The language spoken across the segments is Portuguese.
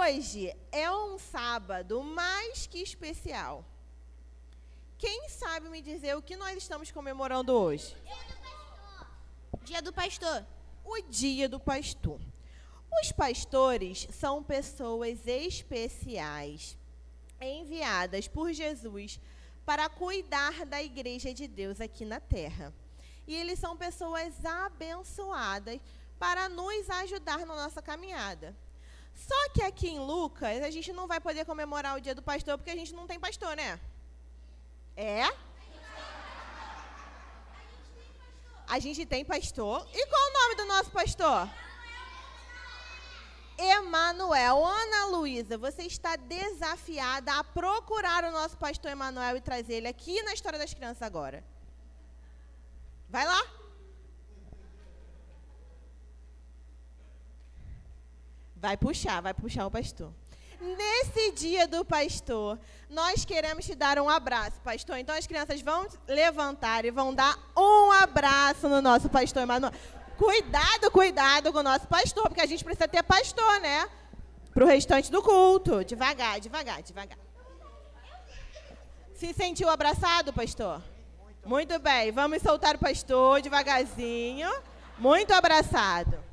Hoje é um sábado mais que especial. Quem sabe me dizer o que nós estamos comemorando hoje? Dia do Pastor. O Dia do Pastor. Os pastores são pessoas especiais, enviadas por Jesus para cuidar da igreja de Deus aqui na terra. E eles são pessoas abençoadas para nos ajudar na nossa caminhada. Só que aqui em Lucas, a gente não vai poder comemorar o Dia do Pastor porque a gente não tem pastor, né? É? A gente tem pastor. E qual o nome do nosso pastor? Emanuel. Ana Luísa, você está desafiada a procurar o nosso pastor Emanuel e trazer ele aqui na História das Crianças agora. Vai lá. Vai puxar o pastor. Nesse Dia do Pastor, nós queremos te dar um abraço, pastor. Então as crianças vão levantar e vão dar um abraço no nosso pastor Emanuel. Cuidado com o nosso pastor, porque a gente precisa ter pastor, né? Para o restante do culto. Devagar. Se sentiu abraçado, pastor? Muito bem. Vamos soltar o pastor devagarzinho. Muito abraçado.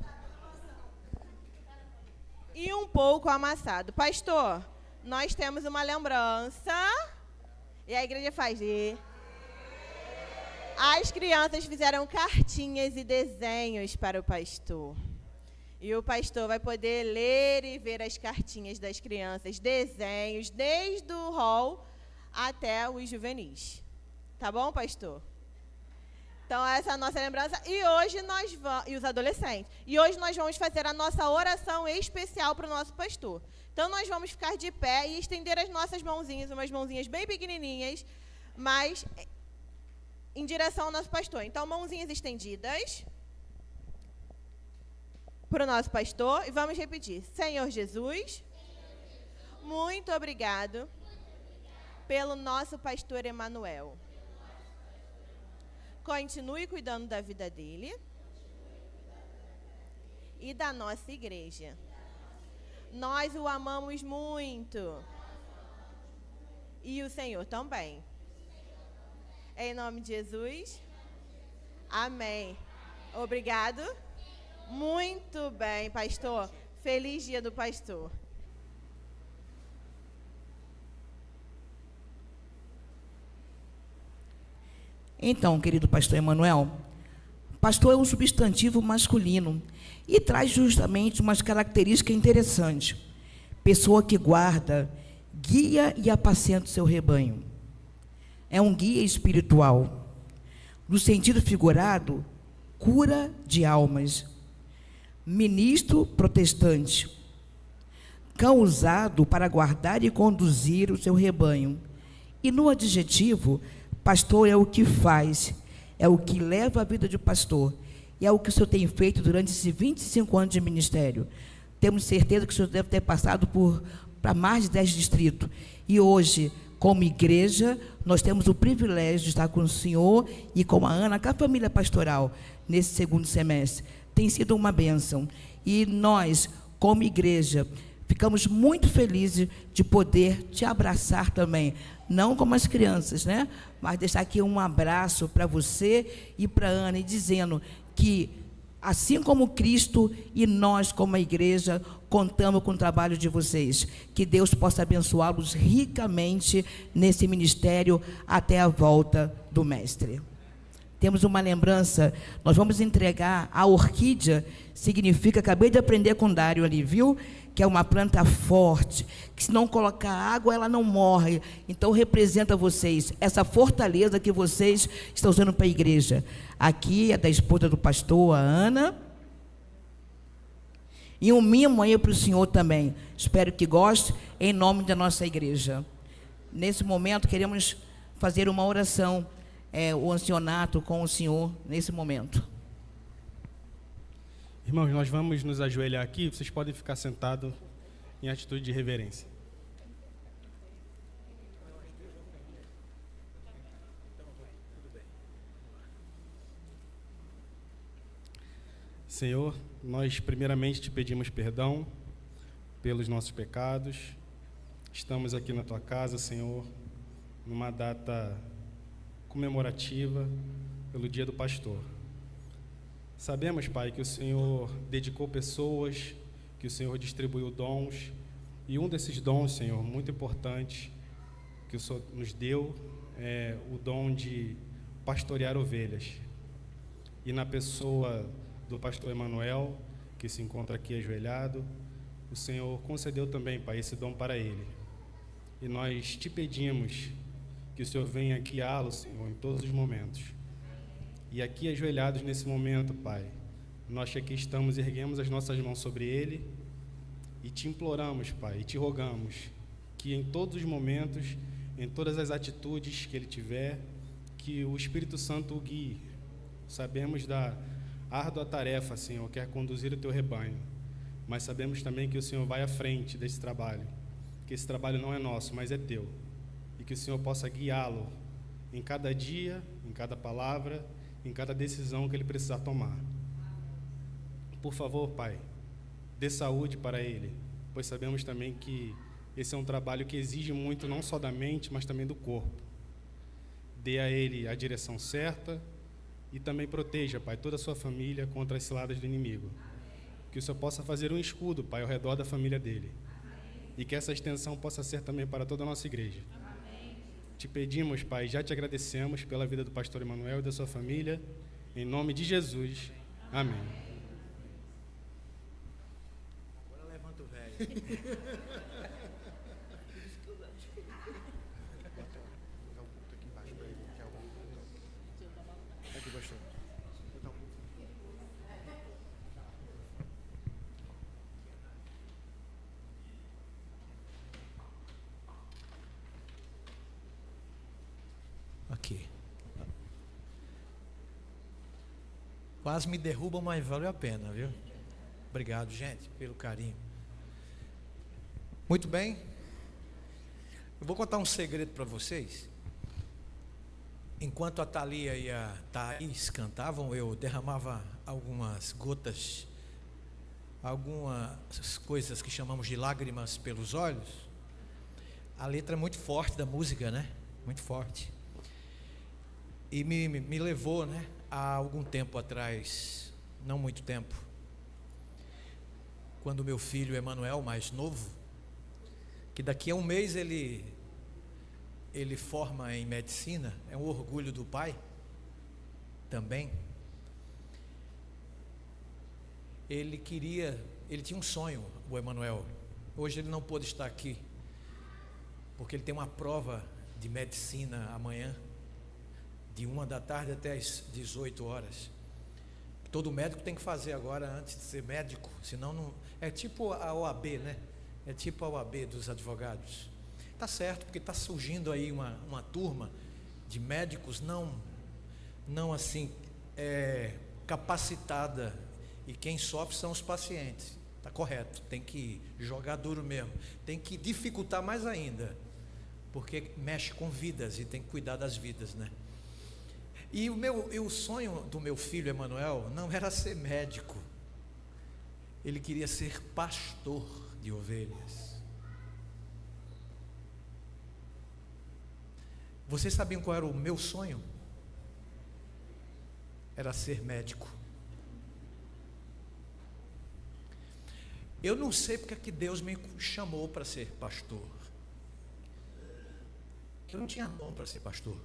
E um pouco amassado. Pastor, nós temos uma lembrança. E a igreja faz... As crianças fizeram cartinhas e desenhos para o pastor. E o pastor vai poder ler e ver as cartinhas das crianças, desenhos, desde o hall até os juvenis. Tá bom, pastor? Então, essa é a nossa lembrança. E hoje nós vamos... E os adolescentes. E hoje nós vamos fazer a nossa oração especial para o nosso pastor. Então, nós vamos ficar de pé e estender as nossas mãozinhas, umas mãozinhas bem pequenininhas, mas... em direção ao nosso pastor. Então, mãozinhas estendidas para o nosso pastor. E vamos repetir. Senhor Jesus, muito obrigado pelo nosso pastor Emanuel. Continue cuidando da vida dele e da nossa igreja. Nós o amamos muito. E o Senhor também. Em nome de Jesus. Amém. Obrigado. Muito bem, pastor. Feliz Dia do Pastor. Então, querido pastor Emanuel, pastor é um substantivo masculino e traz justamente umas características interessantes. Pessoa que guarda, guia e apacenta o seu rebanho. É um guia espiritual. No sentido figurado, cura de almas. Ministro protestante. Cão usado para guardar e conduzir o seu rebanho. E no adjetivo, pastor é o que faz, é o que leva a vida de pastor. E é o que o senhor tem feito durante esses 25 anos de ministério. Temos certeza que o senhor deve ter passado para mais de 10 distritos. E hoje, como igreja, nós temos o privilégio de estar com o senhor e com a Ana, com a família pastoral, nesse segundo semestre. Tem sido uma bênção. E nós, como igreja, ficamos muito felizes de poder te abraçar também. Não como as crianças, né? Mas deixar aqui um abraço para você e para a Ana, e dizendo que, assim como Cristo e nós, como a igreja, contamos com o trabalho de vocês. Que Deus possa abençoá-los ricamente nesse ministério até a volta do Mestre. Temos uma lembrança, nós vamos entregar a orquídea, significa, acabei de aprender com o Dário ali, viu? Que é uma planta forte, que se não colocar água, ela não morre. Então, representa vocês, essa fortaleza que vocês estão usando para a igreja. Aqui é da esposa do pastor, a Ana. E um mimo aí para o senhor também. Espero que goste, em nome da nossa igreja. Nesse momento, queremos fazer uma oração, o ancianato com o senhor, nesse momento. Irmãos, nós vamos nos ajoelhar aqui, vocês podem ficar sentados em atitude de reverência. Senhor, nós primeiramente te pedimos perdão pelos nossos pecados. Estamos aqui na Tua casa, Senhor, numa data comemorativa pelo Dia do Pastor. Sabemos, Pai, que o Senhor dedicou pessoas, que o Senhor distribuiu dons, e um desses dons, Senhor, muito importante, que o Senhor nos deu, é o dom de pastorear ovelhas. E na pessoa do pastor Emanuel, que se encontra aqui ajoelhado, o Senhor concedeu também, Pai, esse dom para ele. E nós te pedimos que o Senhor venha guiá-lo, Senhor, em todos os momentos. E aqui ajoelhados nesse momento, Pai, nós que aqui estamos, erguemos as nossas mãos sobre ele e te imploramos, Pai, e te rogamos que em todos os momentos, em todas as atitudes que ele tiver, que o Espírito Santo o guie. Sabemos da árdua tarefa, Senhor, que é conduzir o teu rebanho, mas sabemos também que o Senhor vai à frente desse trabalho, que esse trabalho não é nosso, mas é teu, e que o Senhor possa guiá-lo em cada dia, em cada palavra, em cada decisão que ele precisar tomar. Por favor, Pai, dê saúde para ele, pois sabemos também que esse é um trabalho que exige muito, não só da mente, mas também do corpo. Dê a ele a direção certa e também proteja, Pai, toda a sua família contra as ciladas do inimigo. Que o Senhor possa fazer um escudo, Pai, ao redor da família dele. E que essa extensão possa ser também para toda a nossa igreja. Te pedimos, Pai, já te agradecemos pela vida do pastor Emanuel e da sua família. Em nome de Jesus. Amém. Agora levanta o velho. Aqui, pastor. Aqui. Quase me derrubam, mas valeu a pena, viu? Obrigado, gente, pelo carinho. Muito bem. Eu vou contar um segredo para vocês. Enquanto a Thalia e a Thaís cantavam, eu derramava algumas gotas, algumas coisas que chamamos de lágrimas pelos olhos. A letra é muito forte da música, né? Muito forte. E me levou, né, há algum tempo atrás, não muito tempo, quando meu filho Emanuel, mais novo, que daqui a um mês ele forma em medicina, é um orgulho do pai também. Ele tinha um sonho, o Emanuel. Hoje ele não pôde estar aqui, porque ele tem uma prova de medicina amanhã, de 1 da tarde até as 18 horas. Todo médico tem que fazer agora antes de ser médico, senão não. É tipo a OAB, né? É tipo a OAB dos advogados. Tá certo, porque está surgindo aí uma turma de médicos não assim capacitada, e quem sofre são os pacientes. Tá correto, tem que jogar duro mesmo, tem que dificultar mais ainda, porque mexe com vidas e tem que cuidar das vidas, né? E o sonho do meu filho Emanuel não era ser médico, ele queria ser pastor de ovelhas. Vocês sabiam qual era o meu sonho? Era ser médico. Eu não sei porque é que Deus me chamou para ser pastor. Eu não tinha dom para ser pastor.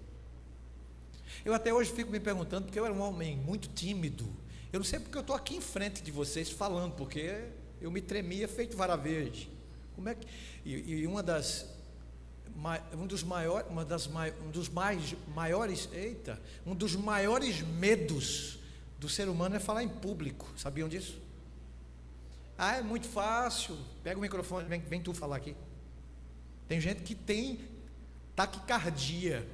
Eu até hoje fico me perguntando, porque eu era um homem muito tímido. Eu não sei porque eu estou aqui em frente de vocês falando, porque eu me tremia feito vara verde. Como é que? E um dos maiores medos do ser humano é falar em público. Sabiam disso? Ah, é muito fácil. Pega o microfone, vem tu falar aqui. Tem gente que tem taquicardia.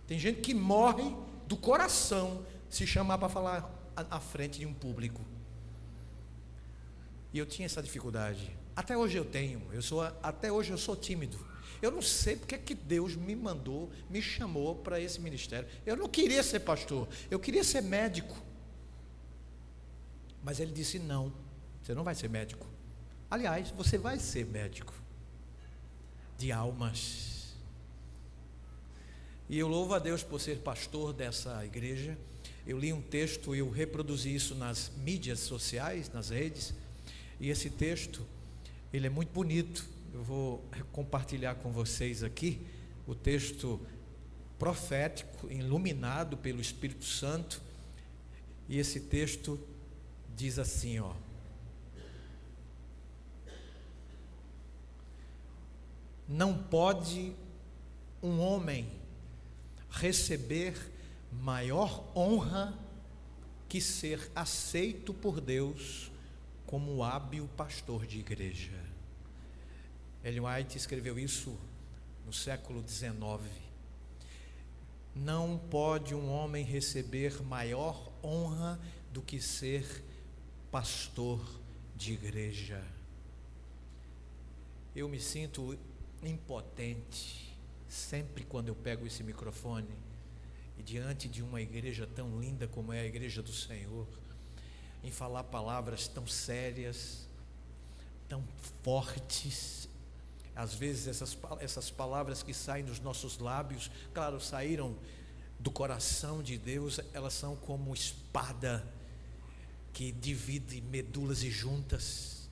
Tem gente que morre do coração se chamar para falar à frente de um público. E eu tinha essa dificuldade. Até hoje eu tenho. Até hoje eu sou tímido. Eu não sei porque é que Deus me chamou para esse ministério. Eu não queria ser pastor, eu queria ser médico. Mas Ele disse: não, você não vai ser médico. Aliás, você vai ser médico de almas. E eu louvo a Deus por ser pastor dessa igreja. Eu li um texto, eu reproduzi isso nas mídias sociais, nas redes, e esse texto, ele é muito bonito. Eu vou compartilhar com vocês aqui o texto profético, iluminado pelo Espírito Santo, e esse texto diz assim, ó: não pode um homem receber maior honra que ser aceito por Deus como hábil pastor de igreja. Ellen White escreveu isso no século XIX. Não pode um homem receber maior honra do que ser pastor de igreja. Eu me sinto impotente sempre quando eu pego esse microfone e diante de uma igreja tão linda como é a igreja do Senhor, em falar palavras tão sérias, tão fortes. Às vezes essas palavras que saem dos nossos lábios, claro, saíram do coração de Deus, elas são como espada que divide medulas e juntas.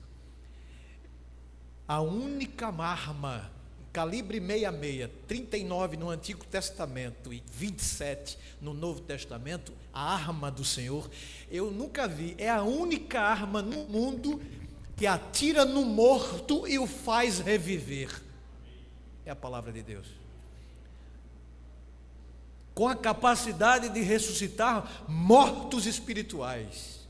A única arma, calibre 66, 39 no Antigo Testamento e 27 no Novo Testamento, a arma do Senhor, eu nunca vi, é a única arma no mundo que atira no morto e o faz reviver. É a palavra de Deus, com a capacidade de ressuscitar mortos espirituais.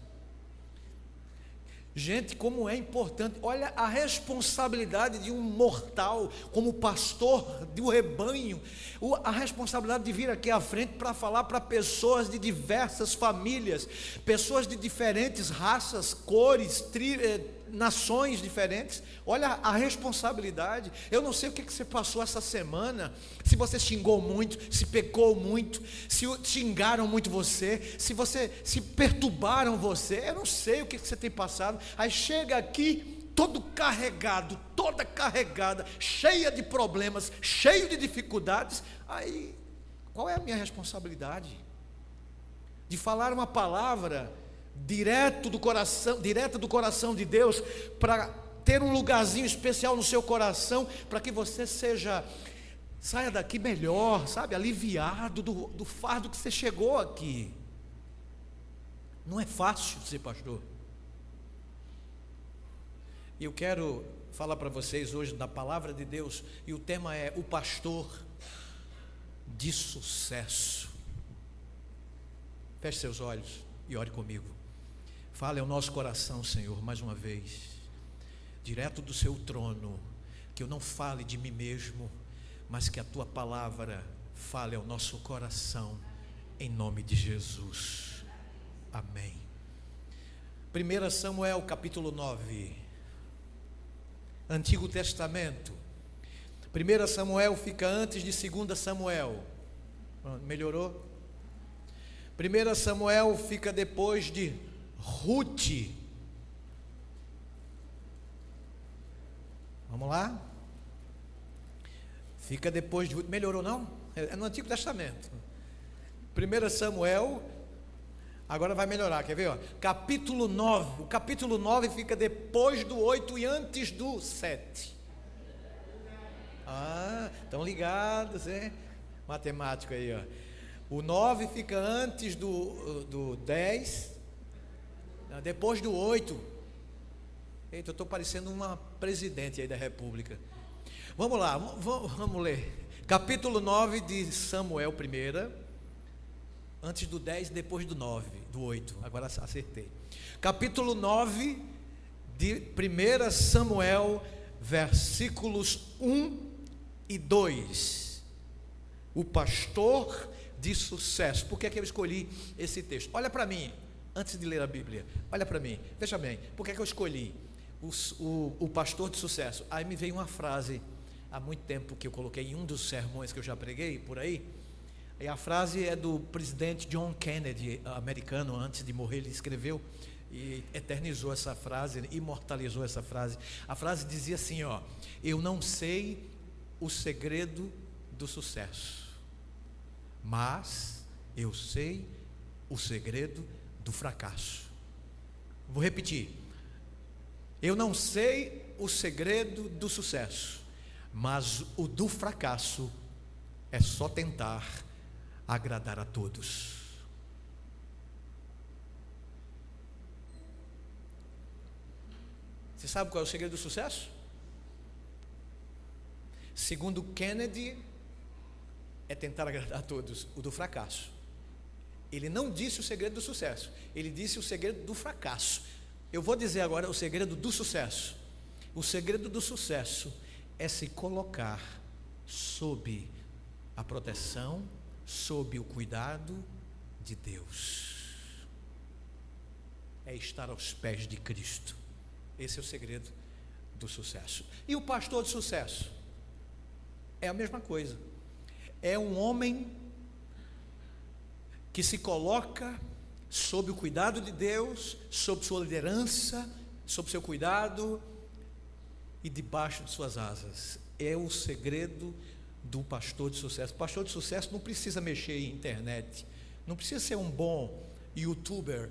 Gente, como é importante, olha a responsabilidade de um mortal, como pastor do rebanho, a responsabilidade de vir aqui à frente para falar para pessoas de diversas famílias, pessoas de diferentes raças, cores, nações diferentes. Olha a responsabilidade. Eu não sei o que você passou essa semana, se você xingou muito, se pecou muito, se xingaram muito você, se perturbaram você, eu não sei o que você tem passado. Aí chega aqui todo carregado, toda carregada, cheia de problemas, cheio de dificuldades. Aí qual é a minha responsabilidade? De falar uma palavra direta do coração de Deus, para ter um lugarzinho especial no seu coração, para que você saia daqui melhor, sabe, aliviado do fardo que você chegou aqui. Não é fácil ser pastor. E eu quero falar para vocês hoje da palavra de Deus, e o tema é o pastor de sucesso. Feche seus olhos e ore comigo. Fale ao nosso coração, Senhor, mais uma vez, direto do seu trono, que eu não fale de mim mesmo, mas que a tua palavra fale ao nosso coração, em nome de Jesus. Amém. 1 Samuel capítulo 9, Antigo Testamento. 1 Samuel fica antes de 2 Samuel. Melhorou? 1 Samuel fica depois de Ruth. Vamos lá? Fica depois de Ruth. Melhorou não? É no Antigo Testamento. 1 Samuel, agora vai melhorar, quer ver? Ó? Capítulo 9. O capítulo 9 fica depois do 8 e antes do 7. Estão ligados, hein? Matemático aí, ó. O 9 fica antes do 10, depois do 8. Eita, eu estou parecendo uma presidente aí da República. Vamos lá, vamos ler. Capítulo 9 de Samuel, primeira, antes do 10, depois do 9, do 8. Agora acertei. Capítulo 9 de 1 Samuel, versículos 1 e 2. O pastor de sucesso. Por que é que eu escolhi esse texto? Olha para mim, antes de ler a Bíblia, olha para mim, veja bem, por que é que eu escolhi o pastor de sucesso? Aí me veio uma frase, há muito tempo, que eu coloquei em um dos sermões que eu já preguei por aí, e a frase é do presidente John Kennedy, americano. Antes de morrer ele escreveu, e eternizou essa frase, imortalizou essa frase. A frase dizia assim, ó: eu não sei o segredo do sucesso, mas eu sei o segredo do fracasso. Vou repetir: eu não sei o segredo do sucesso, mas o do fracasso é só tentar agradar a todos. Você sabe qual é o segredo do sucesso? Segundo Kennedy, é tentar agradar a todos. O do fracasso, ele não disse o segredo do sucesso, ele disse o segredo do fracasso. Eu vou dizer agora o segredo do sucesso. O segredo do sucesso é se colocar sob a proteção, sob o cuidado de Deus. É estar aos pés de Cristo. Esse é o segredo do sucesso. E o pastor de sucesso? É a mesma coisa. É um homem que se coloca sob o cuidado de Deus, sob sua liderança, sob seu cuidado e debaixo de suas asas. É o segredo do pastor de sucesso. O pastor de sucesso não precisa mexer em internet, não precisa ser um bom youtuber,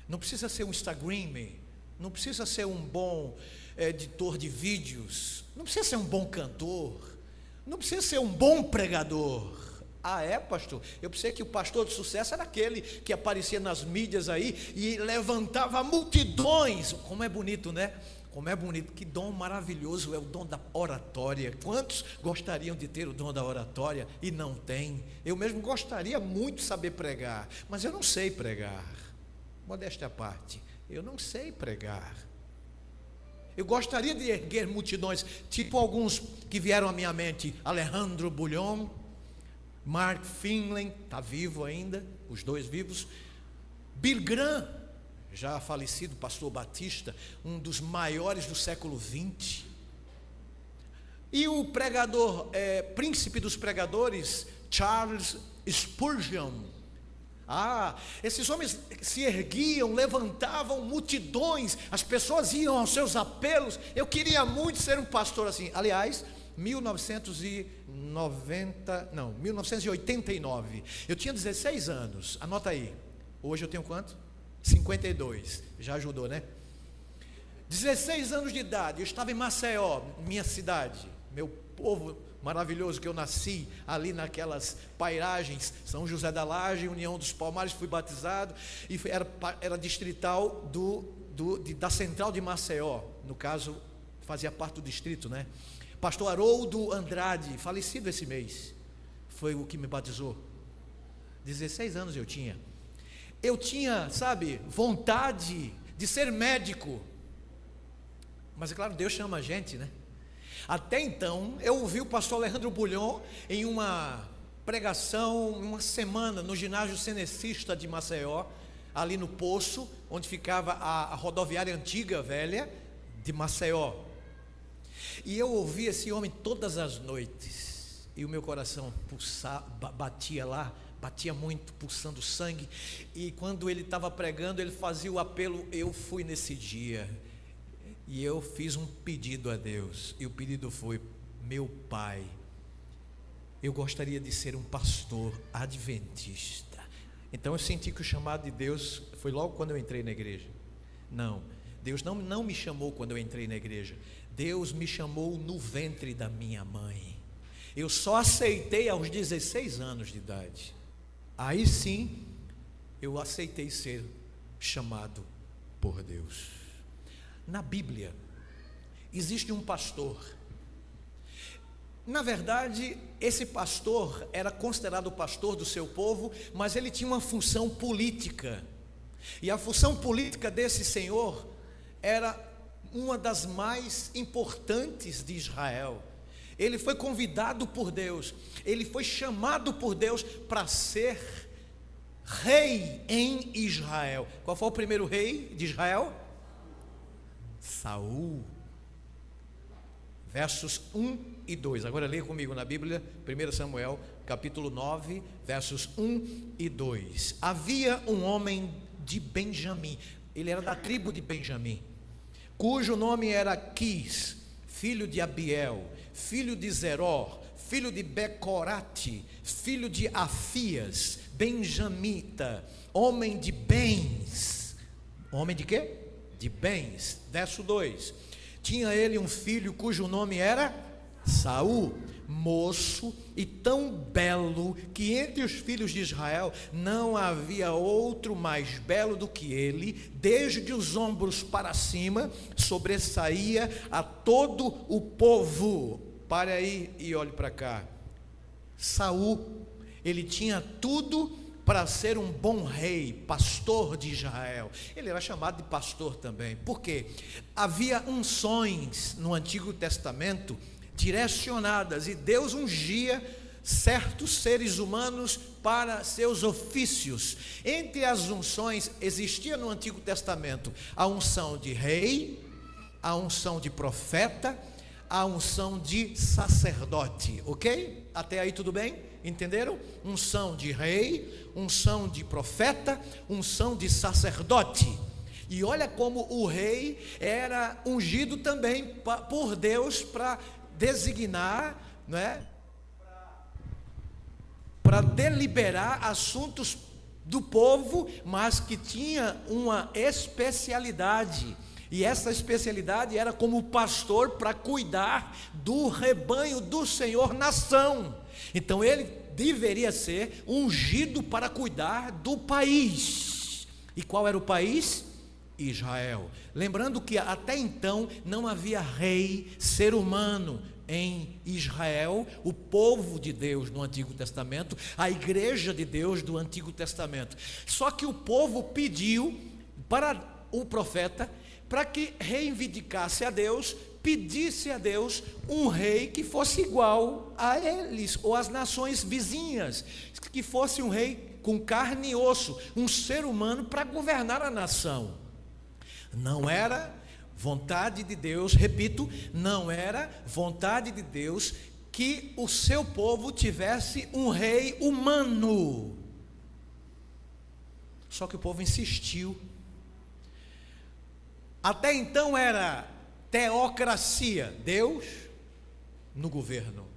não precisa ser um instagrammer, não precisa ser um bom editor de vídeos, não precisa ser um bom cantor, não precisa ser um bom pregador. Ah, é, pastor? Eu pensei que o pastor de sucesso era aquele que aparecia nas mídias aí e levantava multidões. Como é bonito, né? Como é bonito, que dom maravilhoso é o dom da oratória. Quantos gostariam de ter o dom da oratória e não tem? Eu mesmo gostaria muito de saber pregar, mas eu não sei pregar. Modéstia à parte, eu não sei pregar. Eu gostaria de erguer multidões, tipo alguns que vieram à minha mente: Alejandro Bulhon, Mark Finley, está vivo ainda, os dois vivos. Billy Graham, já falecido, pastor batista, um dos maiores do século 20. E o pregador, príncipe dos pregadores, Charles Spurgeon. Esses homens se erguiam, levantavam multidões, as pessoas iam aos seus apelos. Eu queria muito ser um pastor assim. Aliás, 1989, eu tinha 16 anos, anota aí. Hoje eu tenho quanto? 52, já ajudou, né? 16 anos de idade, eu estava em Maceió, minha cidade, meu povo maravilhoso, que eu nasci ali naquelas pairagens, São José da Laje, União dos Palmares, fui batizado, e era distrital da central de Maceió, no caso, fazia parte do distrito, né? Pastor Haroldo Andrade, falecido esse mês, foi o que me batizou. 16 anos eu tinha. Eu tinha, sabe, vontade de ser médico. Mas é claro, Deus chama a gente, né? Até então, eu ouvi o pastor Alejandro Bulhon em uma pregação, uma semana, no ginásio cenecista de Maceió, ali no Poço, onde ficava a rodoviária antiga, velha, de Maceió. E eu ouvi esse homem todas as noites, e o meu coração batia lá, batia muito, pulsando sangue. E quando ele estava pregando, ele fazia o apelo. Eu fui nesse dia, e eu fiz um pedido a Deus, e o pedido foi: meu Pai, eu gostaria de ser um pastor adventista. Então eu senti que o chamado de Deus foi logo quando eu entrei na igreja. Não, Deus não me chamou quando eu entrei na igreja. Deus me chamou no ventre da minha mãe. Eu só aceitei aos 16 anos de idade. Aí sim, eu aceitei ser chamado por Deus. Na Bíblia, existe um pastor. Na verdade, esse pastor era considerado o pastor do seu povo, mas ele tinha uma função política. E a função política desse senhor era uma das mais importantes de Israel. Ele foi convidado por Deus, ele foi chamado por Deus para ser rei em Israel. Qual foi o primeiro rei de Israel? Saul. Versos 1 e 2. Agora leia comigo na Bíblia, 1 Samuel, capítulo 9, versos 1 e 2. Havia um homem de Benjamim. ele era da tribo de Benjamim, cujo nome era Quis, filho de Abiel, filho de Zeror, filho de Becorate, filho de Afias, benjamita, homem de bens. Homem de quê? De bens. Verso 2. Tinha ele um filho cujo nome era Saul, moço e tão belo que entre os filhos de Israel não havia outro mais belo do que ele, desde os ombros para cima, sobressaía a todo o povo. Pare aí e olhe para cá. Saul, ele tinha tudo para ser um bom rei, pastor de Israel. Ele era chamado de pastor também. Por quê? Havia unções no Antigo Testamento direcionadas, e Deus ungia certos seres humanos para seus ofícios. Entre as unções existia no Antigo Testamento a unção de rei, a unção de profeta, a unção de sacerdote, ok? Até aí tudo bem? Entenderam? Unção de rei, unção de profeta, unção de sacerdote. E olha como o rei era ungido também por Deus para designar, não é? Para deliberar assuntos do povo, mas que tinha uma especialidade. E essa especialidade era como pastor para cuidar do rebanho do Senhor nação. Então ele deveria ser ungido para cuidar do país. E qual era o país? Israel. Lembrando que até então não havia rei, ser humano em Israel, o povo de Deus no Antigo Testamento, a igreja de Deus do Antigo Testamento. Só que o povo pediu para o profeta para que reivindicasse a Deus, pedisse a Deus um rei que fosse igual a eles, ou às nações vizinhas, que fosse um rei com carne e osso, um ser humano para governar a nação. Não era vontade de Deus, repito, não era vontade de Deus que o seu povo tivesse um rei humano. Só que o povo insistiu. Até então era teocracia, Deus no governo.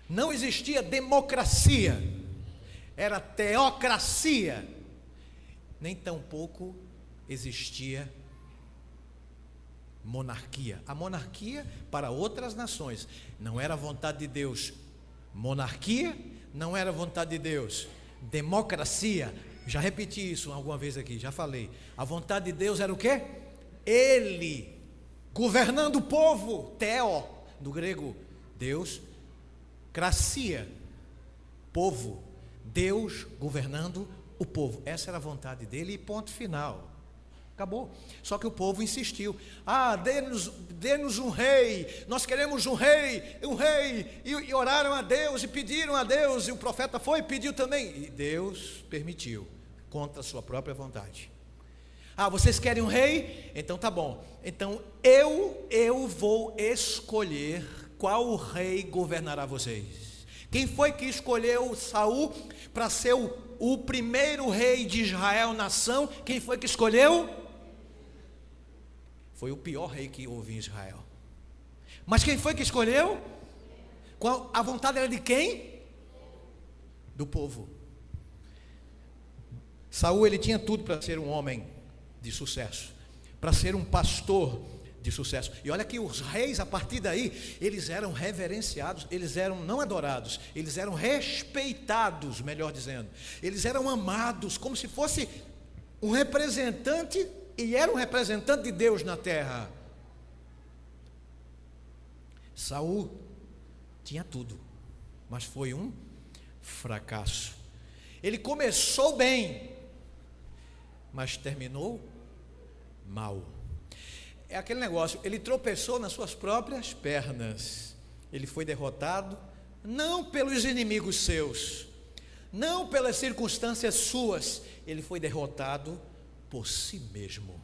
Não existia democracia, era teocracia. Nem tampouco existia monarquia. A monarquia para outras nações não era vontade de Deus. Monarquia não era vontade de Deus. Democracia, já repeti isso alguma vez aqui, já falei. A vontade de Deus era o quê? Ele governando o povo. Theo, do grego, Deus. Cracia, povo. Deus governando o povo. Essa era a vontade dele e ponto final. Acabou. Só que o povo insistiu. Dê-nos um rei. Nós queremos um rei. E oraram a Deus e pediram a Deus. E o profeta foi e pediu também. E Deus permitiu, contra a sua própria vontade. Vocês querem um rei? Então tá bom. Então eu vou escolher qual rei governará vocês. Quem foi que escolheu Saul para ser o primeiro rei de Israel, nação? Quem foi que escolheu? Foi o pior rei que houve em Israel. Mas quem foi que escolheu? A vontade era de quem? Do povo. Saul, ele tinha tudo para ser um homem de sucesso, para ser um pastor de sucesso. E olha que os reis, a partir daí, eles eram reverenciados, eles eram não adorados, eles eram respeitados, melhor dizendo. Eles eram amados, como se fosse um representante, e era um representante de Deus na terra. Saul tinha tudo, mas foi um fracasso. Ele começou bem, mas terminou mal. É aquele negócio, ele tropeçou nas suas próprias pernas. Ele foi derrotado, não pelos inimigos seus, não pelas circunstâncias suas, ele foi derrotado por si mesmo.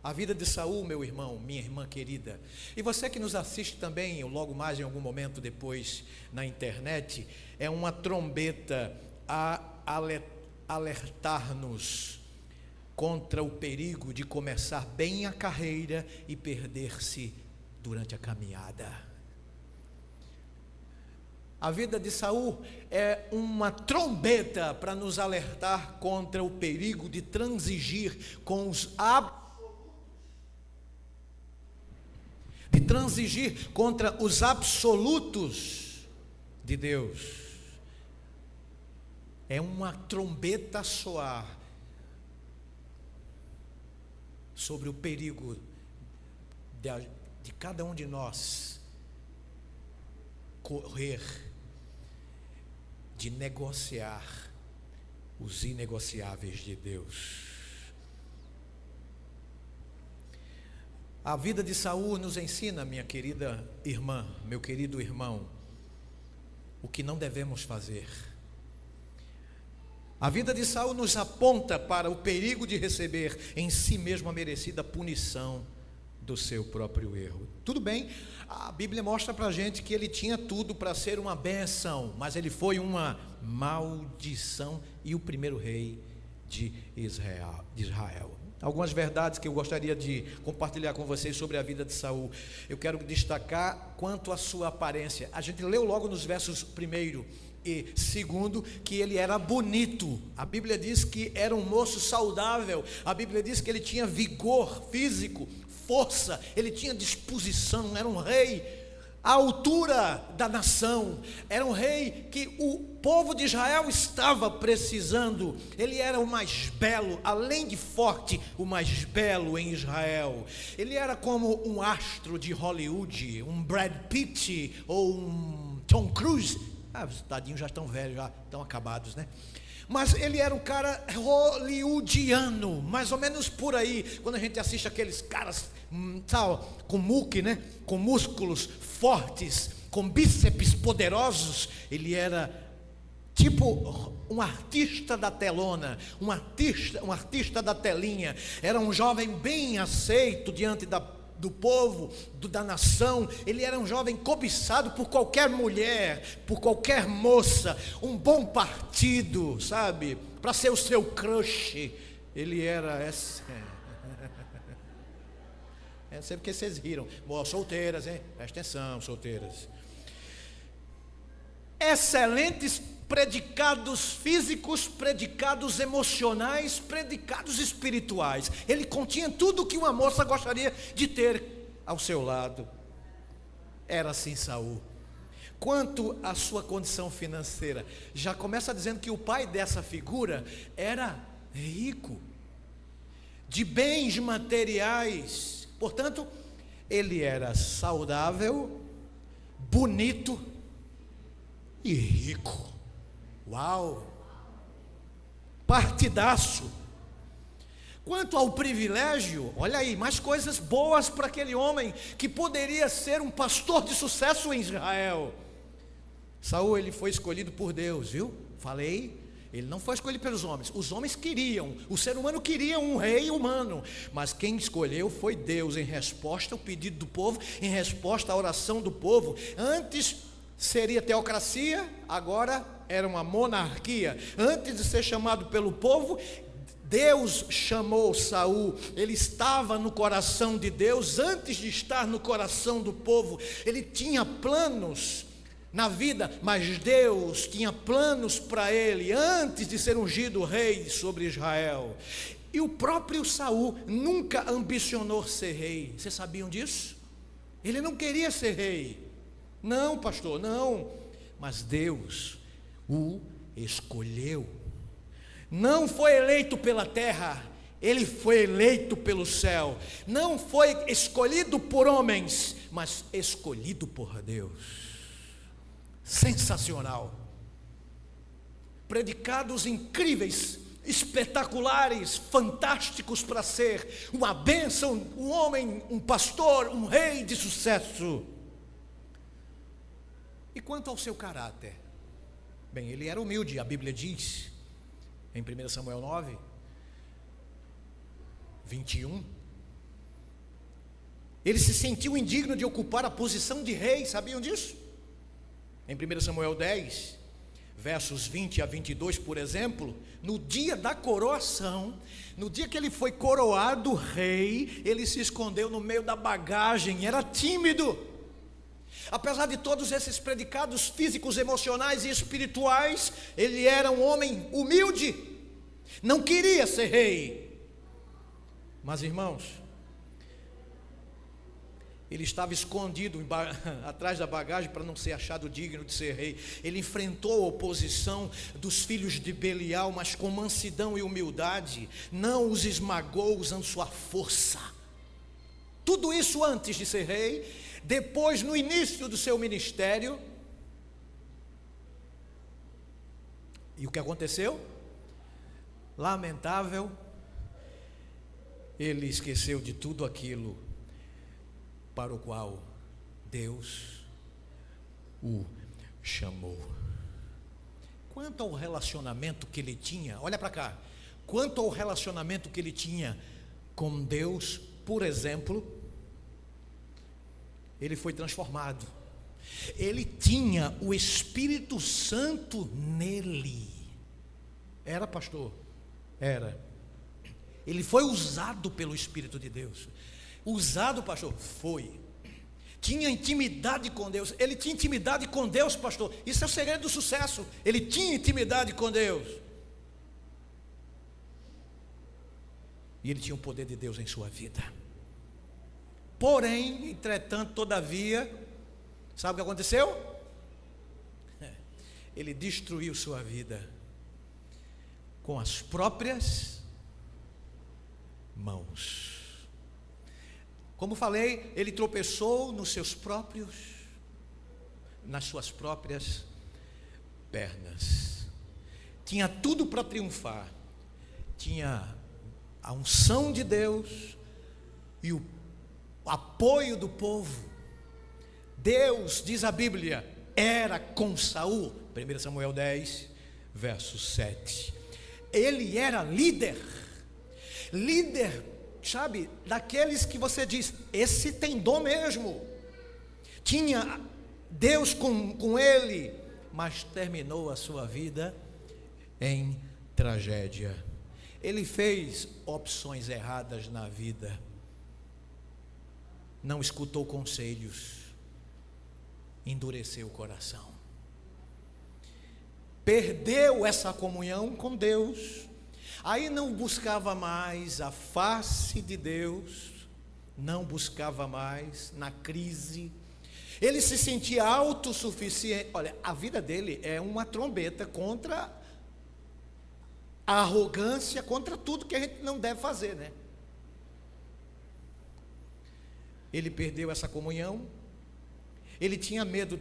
A vida de Saul, meu irmão, minha irmã querida, e você que nos assiste também, logo mais em algum momento depois na internet, é uma trombeta a alertar-nos contra o perigo de começar bem a carreira e perder-se durante a caminhada. A vida de Saul é uma trombeta para nos alertar contra o perigo de transigir com os contra os absolutos de Deus. É uma trombeta a soar sobre o perigo de cada um de nós correr de negociar os inegociáveis de Deus. A vida de Saul nos ensina, minha querida irmã, meu querido irmão, o que não devemos fazer. A vida de Saul nos aponta para o perigo de receber em si mesmo a merecida punição do seu próprio erro. Tudo bem, a Bíblia mostra para a gente que ele tinha tudo para ser uma bênção, mas ele foi uma maldição e o primeiro rei de Israel. Algumas verdades que eu gostaria de compartilhar com vocês sobre a vida de Saul. Eu quero destacar quanto à sua aparência. A gente leu logo nos versos 1 e 2 que ele era bonito. A Bíblia diz que era um moço saudável. A Bíblia diz que ele tinha vigor físico, força, ele tinha disposição, era um rei à altura da nação, era um rei que o povo de Israel estava precisando. Ele era o mais belo, além de forte, o mais belo em Israel. Ele era como um astro de Hollywood, um Brad Pitt ou um Tom Cruise. Os tadinhos já estão velhos, já estão acabados, né? Mas ele era um cara hollywoodiano, mais ou menos por aí. Quando a gente assiste aqueles caras, sabe, com muque, né? Com músculos fortes, com bíceps poderosos. Ele era tipo um artista da telona, um artista da telinha. Era um jovem bem aceito diante do povo, da nação. Ele era um jovem cobiçado por qualquer mulher, por qualquer moça, um bom partido, sabe, para ser o seu crush. Ele era eu sei porque vocês riram. Boa, solteiras, hein? Presta atenção, solteiras. Excelentes predicados físicos, predicados emocionais, predicados espirituais. Ele continha tudo o que uma moça gostaria de ter ao seu lado. Era assim Saul. Quanto à sua condição financeira, já começa dizendo que o pai dessa figura era rico, de bens materiais. Portanto, ele era saudável, bonito e rico. Uau! Partidaço. Quanto ao privilégio, olha aí, mais coisas boas para aquele homem que poderia ser um pastor de sucesso em Israel. Saul, ele foi escolhido por Deus, viu? Falei, ele não foi escolhido pelos homens. Os homens queriam, o ser humano queria um rei humano, mas quem escolheu foi Deus, em resposta ao pedido do povo, em resposta à oração do povo. Antes seria teocracia, agora era uma monarquia. Antes de ser chamado pelo povo, Deus chamou Saul. Ele estava no coração de Deus antes de estar no coração do povo. Ele tinha planos na vida, mas Deus tinha planos para ele antes de ser ungido rei sobre Israel. E o próprio Saul nunca ambicionou ser rei. Vocês sabiam disso? Ele não queria ser rei. Não, pastor, não. Mas Deus o escolheu. Não foi eleito pela terra, ele foi eleito pelo céu. Não foi escolhido por homens, mas escolhido por Deus. Sensacional. Predicados incríveis, espetaculares, fantásticos para ser uma bênção, um homem, um pastor, um rei de sucesso. E quanto ao seu caráter? Bem, ele era humilde, a Bíblia diz, em 1 Samuel 9, 21, ele se sentiu indigno de ocupar a posição de rei, sabiam disso? Em 1 Samuel 10, versos 20 a 22, por exemplo, no dia da coroação, no dia que ele foi coroado rei, ele se escondeu no meio da bagagem, era tímido. Apesar de todos esses predicados físicos, emocionais e espirituais, ele era um homem humilde, não queria ser rei. Mas, irmãos, ele estava escondido atrás da bagagem para não ser achado digno de ser rei. Ele enfrentou a oposição dos filhos de Belial, mas com mansidão e humildade, não os esmagou usando sua força. Tudo isso antes de ser rei. Depois, no início do seu ministério, e o que aconteceu? Lamentável, ele esqueceu de tudo aquilo para o qual Deus o chamou. Quanto ao relacionamento que ele tinha, olha para cá, quanto ao relacionamento que ele tinha com Deus, por exemplo, ele foi transformado. Ele tinha o Espírito Santo nele. Era, pastor? Era. Ele foi usado pelo Espírito de Deus. Usado, pastor? Foi. Tinha intimidade com Deus. Ele tinha intimidade com Deus, pastor. Isso é o segredo do sucesso. Ele tinha intimidade com Deus. E ele tinha o poder de Deus em sua vida. Porém, entretanto, todavia, sabe o que aconteceu? Ele destruiu sua vida com as próprias mãos. Como falei, ele tropeçou nas suas próprias pernas. Tinha tudo para triunfar. Tinha a unção de Deus e o apoio do povo. Deus, diz a Bíblia, era com Saul. 1 Samuel 10, verso 7. Ele era líder, sabe, daqueles que você diz, esse tem dom mesmo. Tinha Deus com ele, mas terminou a sua vida em tragédia. Ele fez opções erradas na vida, não escutou conselhos, endureceu o coração, perdeu essa comunhão com Deus. Aí não buscava mais a face de Deus, não buscava mais na crise. Ele se sentia autossuficiente. Olha, a vida dele é uma trombeta contra a arrogância, contra tudo que a gente não deve fazer, né? Ele perdeu essa comunhão. Ele tinha medo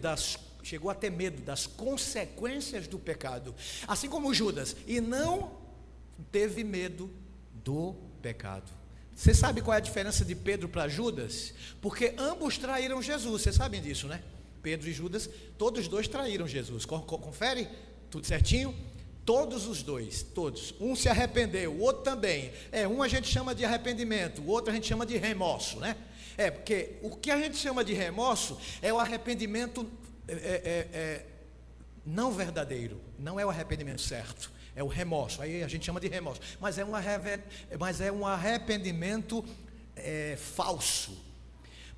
chegou a ter medo das consequências do pecado, assim como Judas, e não teve medo do pecado. Você sabe qual é a diferença de Pedro para Judas? Porque ambos traíram Jesus, vocês sabem disso, né? Pedro e Judas, todos os dois traíram Jesus. Confere, tudo certinho? Todos os dois, todos. Um se arrependeu, o outro também. Um a gente chama de arrependimento, o outro a gente chama de remorso, né? Porque o que a gente chama de remorso é o arrependimento não verdadeiro, não é o arrependimento certo, é o remorso. Aí a gente chama de remorso, mas é um arrependimento falso.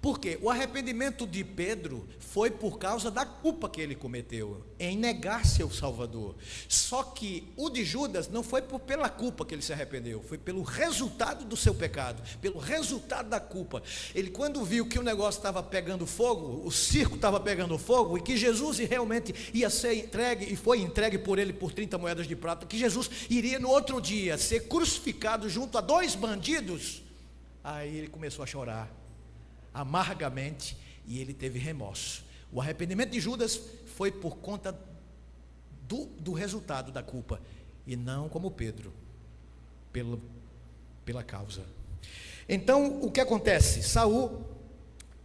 Por quê? O arrependimento de Pedro foi por causa da culpa que ele cometeu em negar seu Salvador. Só que o de Judas não foi pela culpa que ele se arrependeu, foi pelo resultado do seu pecado, pelo resultado da culpa. Ele, quando viu que o negócio estava pegando fogo, o circo estava pegando fogo, e que Jesus realmente ia ser entregue, e foi entregue por ele por 30 moedas de prata, que Jesus iria no outro dia ser crucificado junto a 2 bandidos, aí ele começou a chorar amargamente, e ele teve remorso. O arrependimento de Judas foi por conta do resultado da culpa, e não como Pedro, pela causa. Então, o que acontece? Saul,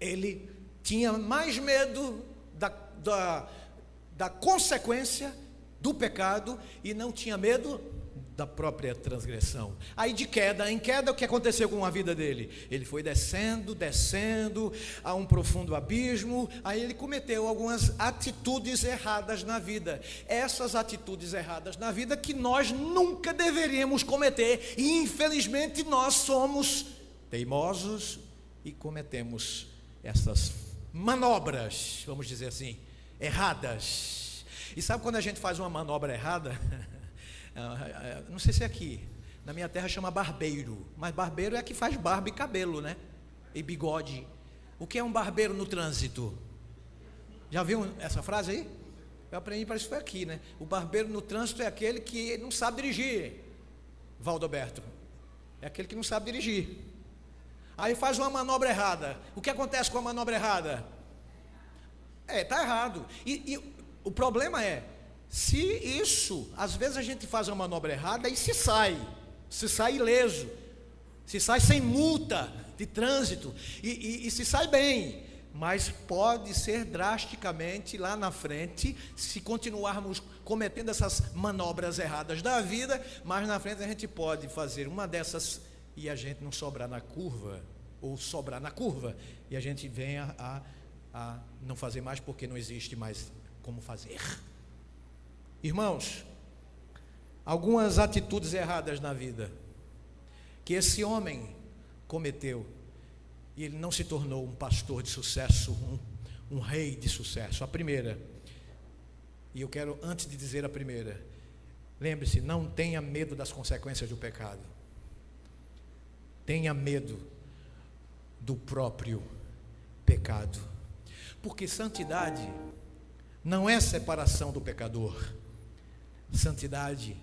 ele tinha mais medo da consequência do pecado, e não tinha medo da própria transgressão. Aí de queda em queda, o que aconteceu com a vida dele? Ele foi descendo a um profundo abismo. Aí ele cometeu algumas atitudes erradas na vida. Essas atitudes erradas na vida que nós nunca deveríamos cometer. E infelizmente nós somos teimosos e cometemos essas manobras, vamos dizer assim, erradas. E sabe quando a gente faz uma manobra errada? Não sei se é aqui, na minha terra chama barbeiro, mas barbeiro é que faz barba e cabelo, né? E bigode. O que é um barbeiro no trânsito? Já viu essa frase aí? Eu aprendi, parece que foi aqui, né? O barbeiro no trânsito é aquele que não sabe dirigir, Valdoberto. É aquele que não sabe dirigir. Aí faz uma manobra errada. O que acontece com a manobra errada? Está errado. E o problema é, se isso, às vezes a gente faz uma manobra errada e se sai ileso, se sai sem multa de trânsito, e se sai bem, mas pode ser drasticamente lá na frente, se continuarmos cometendo essas manobras erradas da vida, mas na frente a gente pode fazer uma dessas e a gente não sobrar na curva, ou sobrar na curva, e a gente venha a não fazer mais porque não existe mais como fazer. Irmãos, algumas atitudes erradas na vida que esse homem cometeu, e ele não se tornou um pastor de sucesso, um rei de sucesso. A primeira, e eu quero, antes de dizer a primeira, lembre-se, não tenha medo das consequências do pecado. Tenha medo do próprio pecado. Porque santidade não é separação do pecador. Santidade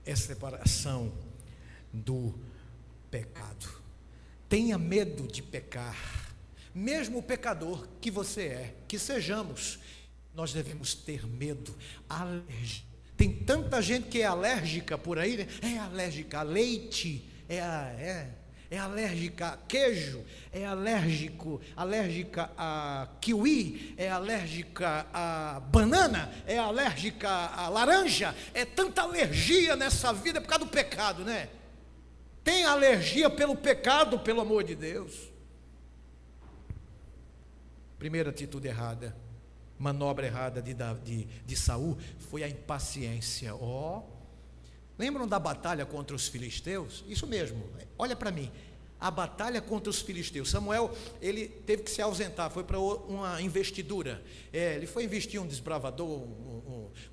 é separação do pecado. Tenha medo de pecar. Mesmo o pecador que você é, que sejamos, nós devemos ter medo. Tem tanta gente que é alérgica por aí, né? É alérgica a leite, é alérgica a queijo, é alérgica a kiwi, é alérgica a banana, é alérgica a laranja. É tanta alergia nessa vida por causa do pecado, né? Tem alergia pelo pecado, pelo amor de Deus. Primeira atitude errada, manobra errada de Saul foi a impaciência. Lembram da batalha contra os filisteus? Isso mesmo, olha para mim. A batalha contra os filisteus. Samuel, ele teve que se ausentar, foi para uma investidura. Ele foi investir um desbravador,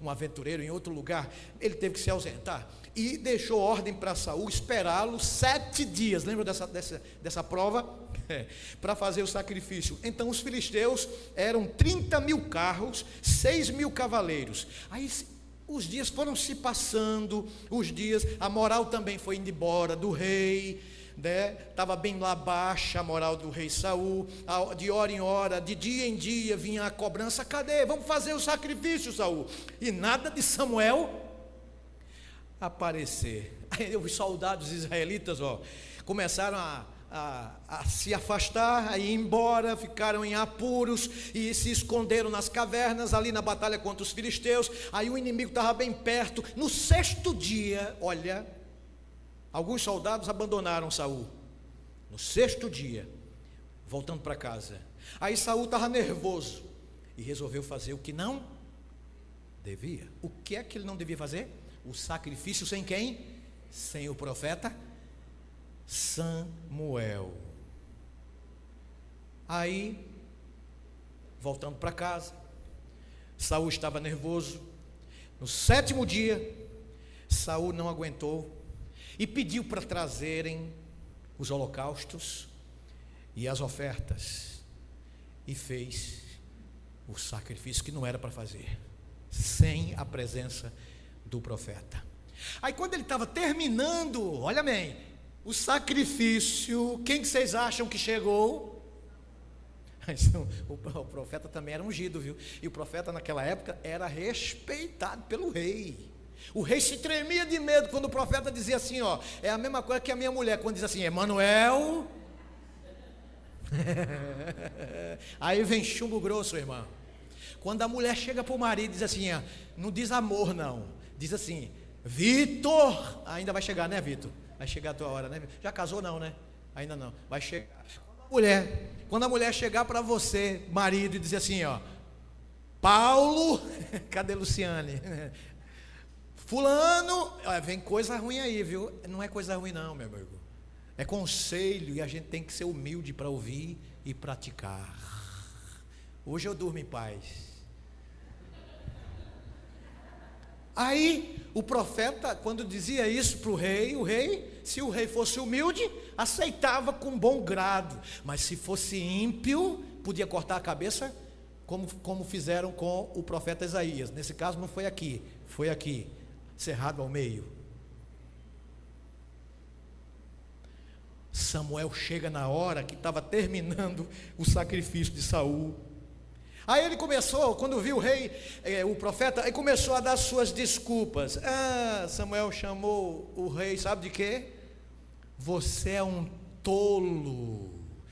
um aventureiro em outro lugar. Ele teve que se ausentar e deixou ordem para Saul esperá-lo 7 dias. Lembra dessa prova? Para fazer o sacrifício. Então os filisteus eram 30.000 carros, 6.000 cavaleiros. Aí os dias foram se passando, a moral também foi indo embora do rei, né? Estava bem lá baixa a moral do rei Saul. De hora em hora, de dia em dia vinha a cobrança: cadê? Vamos fazer o sacrifício, Saul. E nada de Samuel aparecer. Aí os soldados israelitas começaram a se afastar, a ir embora, ficaram em apuros e se esconderam nas cavernas ali na batalha contra os filisteus. Aí o inimigo estava bem perto. No 6º dia, olha, alguns soldados abandonaram Saul. No 6º dia, voltando para casa. Aí Saul estava nervoso e resolveu fazer o que não devia. O que é que ele não devia fazer? O sacrifício sem quem? Sem o profeta Samuel. Aí, voltando para casa, Saul estava nervoso. No 7º dia, Saul não aguentou e pediu para trazerem os holocaustos e as ofertas, e fez o sacrifício que não era para fazer, sem a presença do profeta. Aí quando ele estava terminando, olha bem, o sacrifício, quem que vocês acham que chegou? O profeta também era ungido, viu? E o profeta naquela época era respeitado pelo rei. O rei se tremia de medo quando o profeta dizia assim, é a mesma coisa que a minha mulher quando diz assim: Emanuel. Aí vem chumbo grosso, irmão. Quando a mulher chega para o marido e diz assim, não diz amor não, diz assim: Vitor, ainda vai chegar, né, Vitor? Vai chegar a tua hora, né? Já casou não, né? Ainda não. Vai chegar. Quando a mulher chegar para você, marido, e dizer assim, ó, Paulo, cadê Luciane? Fulano, vem coisa ruim aí, viu? Não é coisa ruim não, meu amigo. É conselho e a gente tem que ser humilde para ouvir e praticar. Hoje eu durmo em paz. Aí o profeta, quando dizia isso para o rei, se o rei fosse humilde, aceitava com bom grado, mas se fosse ímpio, podia cortar a cabeça, como fizeram com o profeta Isaías. Nesse caso não foi aqui, cerrado ao meio. Samuel chega na hora que estava terminando o sacrifício de Saul. Aí ele começou, quando viu o rei, o profeta, aí começou a dar suas desculpas. Samuel chamou o rei, sabe de quê? Você é um tolo.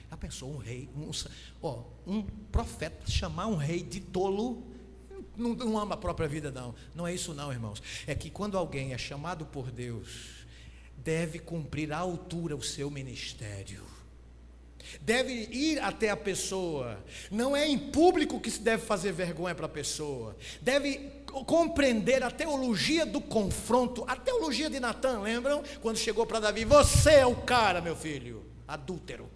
Já pensou um rei, um profeta chamar um rei de tolo? Não ama a própria vida não. Não é isso não, irmãos. É que quando alguém é chamado por Deus, deve cumprir à altura o seu ministério. Deve ir até a pessoa. Não é em público que se deve fazer vergonha para a pessoa. Deve compreender a teologia do confronto. A teologia de Natã, lembram? Quando chegou para Davi, você é o cara, meu filho, adúltero.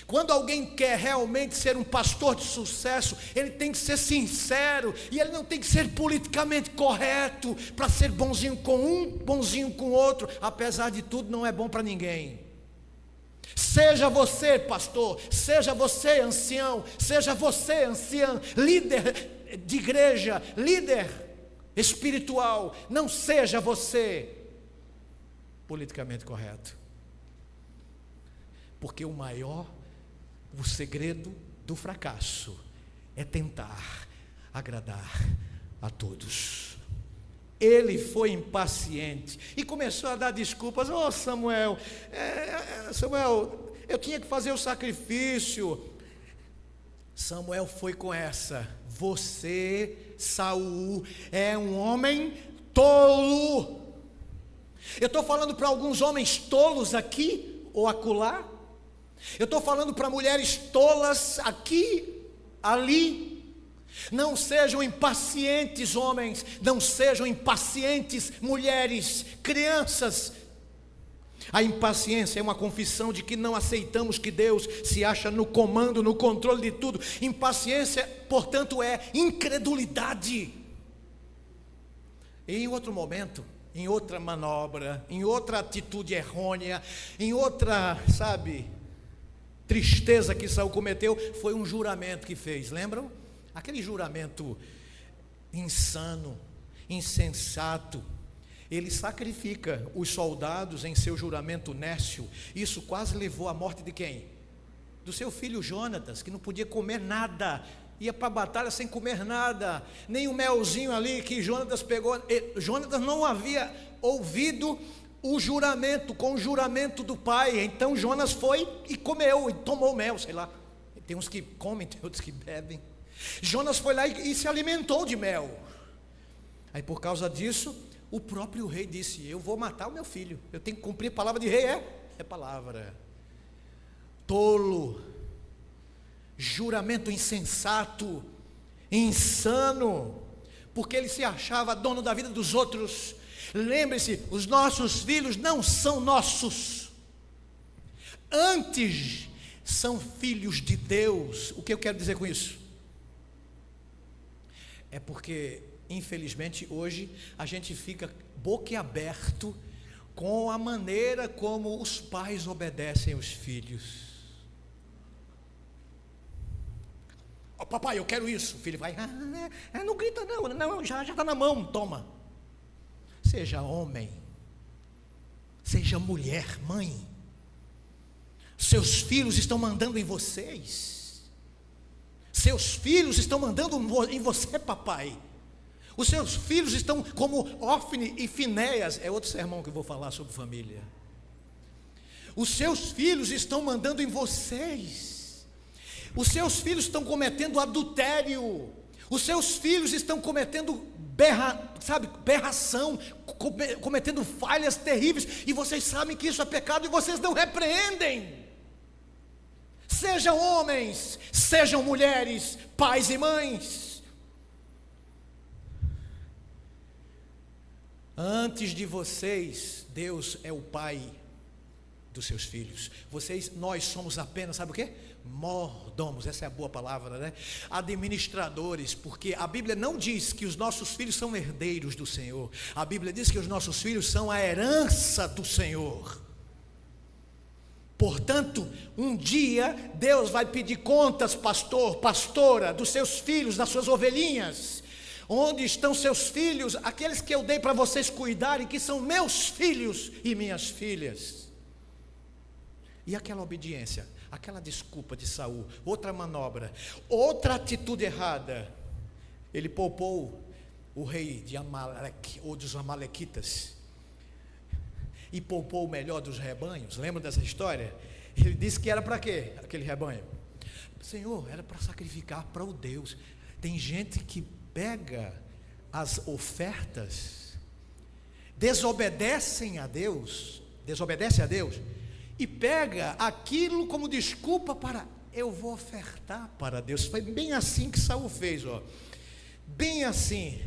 Quando alguém quer realmente ser um pastor de sucesso, ele tem que ser sincero, e ele não tem que ser politicamente correto, para ser bonzinho com um, bonzinho com o outro. Apesar de tudo, não é bom para ninguém. Seja você pastor, seja você ancião, seja você anciã, líder de igreja, líder espiritual, não seja você politicamente correto. Porque o segredo do fracasso é tentar agradar a todos. Ele foi impaciente e começou a dar desculpas. Samuel, eu tinha que fazer o sacrifício. Samuel foi com essa: você, Saul, é um homem tolo. Eu estou falando para alguns homens tolos aqui ou acolá. Eu estou falando para mulheres tolas aqui, ali. Não sejam impacientes, homens. Não sejam impacientes, mulheres, crianças. A impaciência é uma confissão de que não aceitamos que Deus se acha no comando, no controle de tudo. Impaciência, portanto, é incredulidade. E em outro momento, em outra manobra, em outra atitude errônea, em outra, tristeza que Saul cometeu, foi um juramento que fez, lembram? Aquele juramento insano, insensato. Ele sacrifica os soldados em seu juramento néscio. Isso quase levou à morte de quem? Do seu filho Jonatas, que não podia comer nada, ia para a batalha sem comer nada, nem o melzinho ali que Jonatas pegou. Jonatas não havia ouvido o juramento, com o juramento do pai. Então Jonas foi e comeu, e tomou mel, sei lá. Tem uns que comem, tem outros que bebem. Jonas foi lá e se alimentou de mel. Aí por causa disso, o próprio rei disse: eu vou matar o meu filho, eu tenho que cumprir a palavra de rei. É palavra. Tolo, juramento insensato, insano, porque ele se achava dono da vida dos outros. Lembre-se, os nossos filhos não são nossos, antes são filhos de Deus. O que eu quero dizer com isso? É porque, infelizmente, hoje a gente fica boquiaberto com a maneira como os pais obedecem os filhos. Papai, eu quero isso. O filho vai, não grita não, já está na mão, toma. Seja homem, seja mulher, mãe. Seus filhos estão mandando em vocês. Seus filhos estão mandando em você, papai. Os seus filhos estão como Ofni e Finéias. É outro sermão que eu vou falar sobre família. Os seus filhos estão mandando em vocês. Os seus filhos estão cometendo adultério. Os seus filhos estão cometendo berração, cometendo falhas terríveis, e vocês sabem que isso é pecado e vocês não repreendem. Sejam homens, sejam mulheres, pais e mães. Antes de vocês, Deus é o Pai dos seus filhos. Nós somos apenas, sabe o quê? Mordomos, essa é a boa palavra, né? Administradores, porque a Bíblia não diz que os nossos filhos são herdeiros do Senhor. A Bíblia diz que os nossos filhos são a herança do Senhor. Portanto, um dia Deus vai pedir contas, pastor, pastora, dos seus filhos, das suas ovelhinhas. Onde estão seus filhos, aqueles que eu dei para vocês cuidarem, que são meus filhos e minhas filhas? E aquela obediência, aquela desculpa de Saul, outra manobra, outra atitude errada. Ele poupou o rei de Amaleque, ou dos amalequitas, e poupou o melhor dos rebanhos. Lembra dessa história? Ele disse que era para quê aquele rebanho? Senhor, era para sacrificar para o Deus. Tem gente que pega as ofertas, desobedece a Deus, e pega aquilo como desculpa para, eu vou ofertar para Deus. Foi bem assim que Saul fez, ó. Bem assim.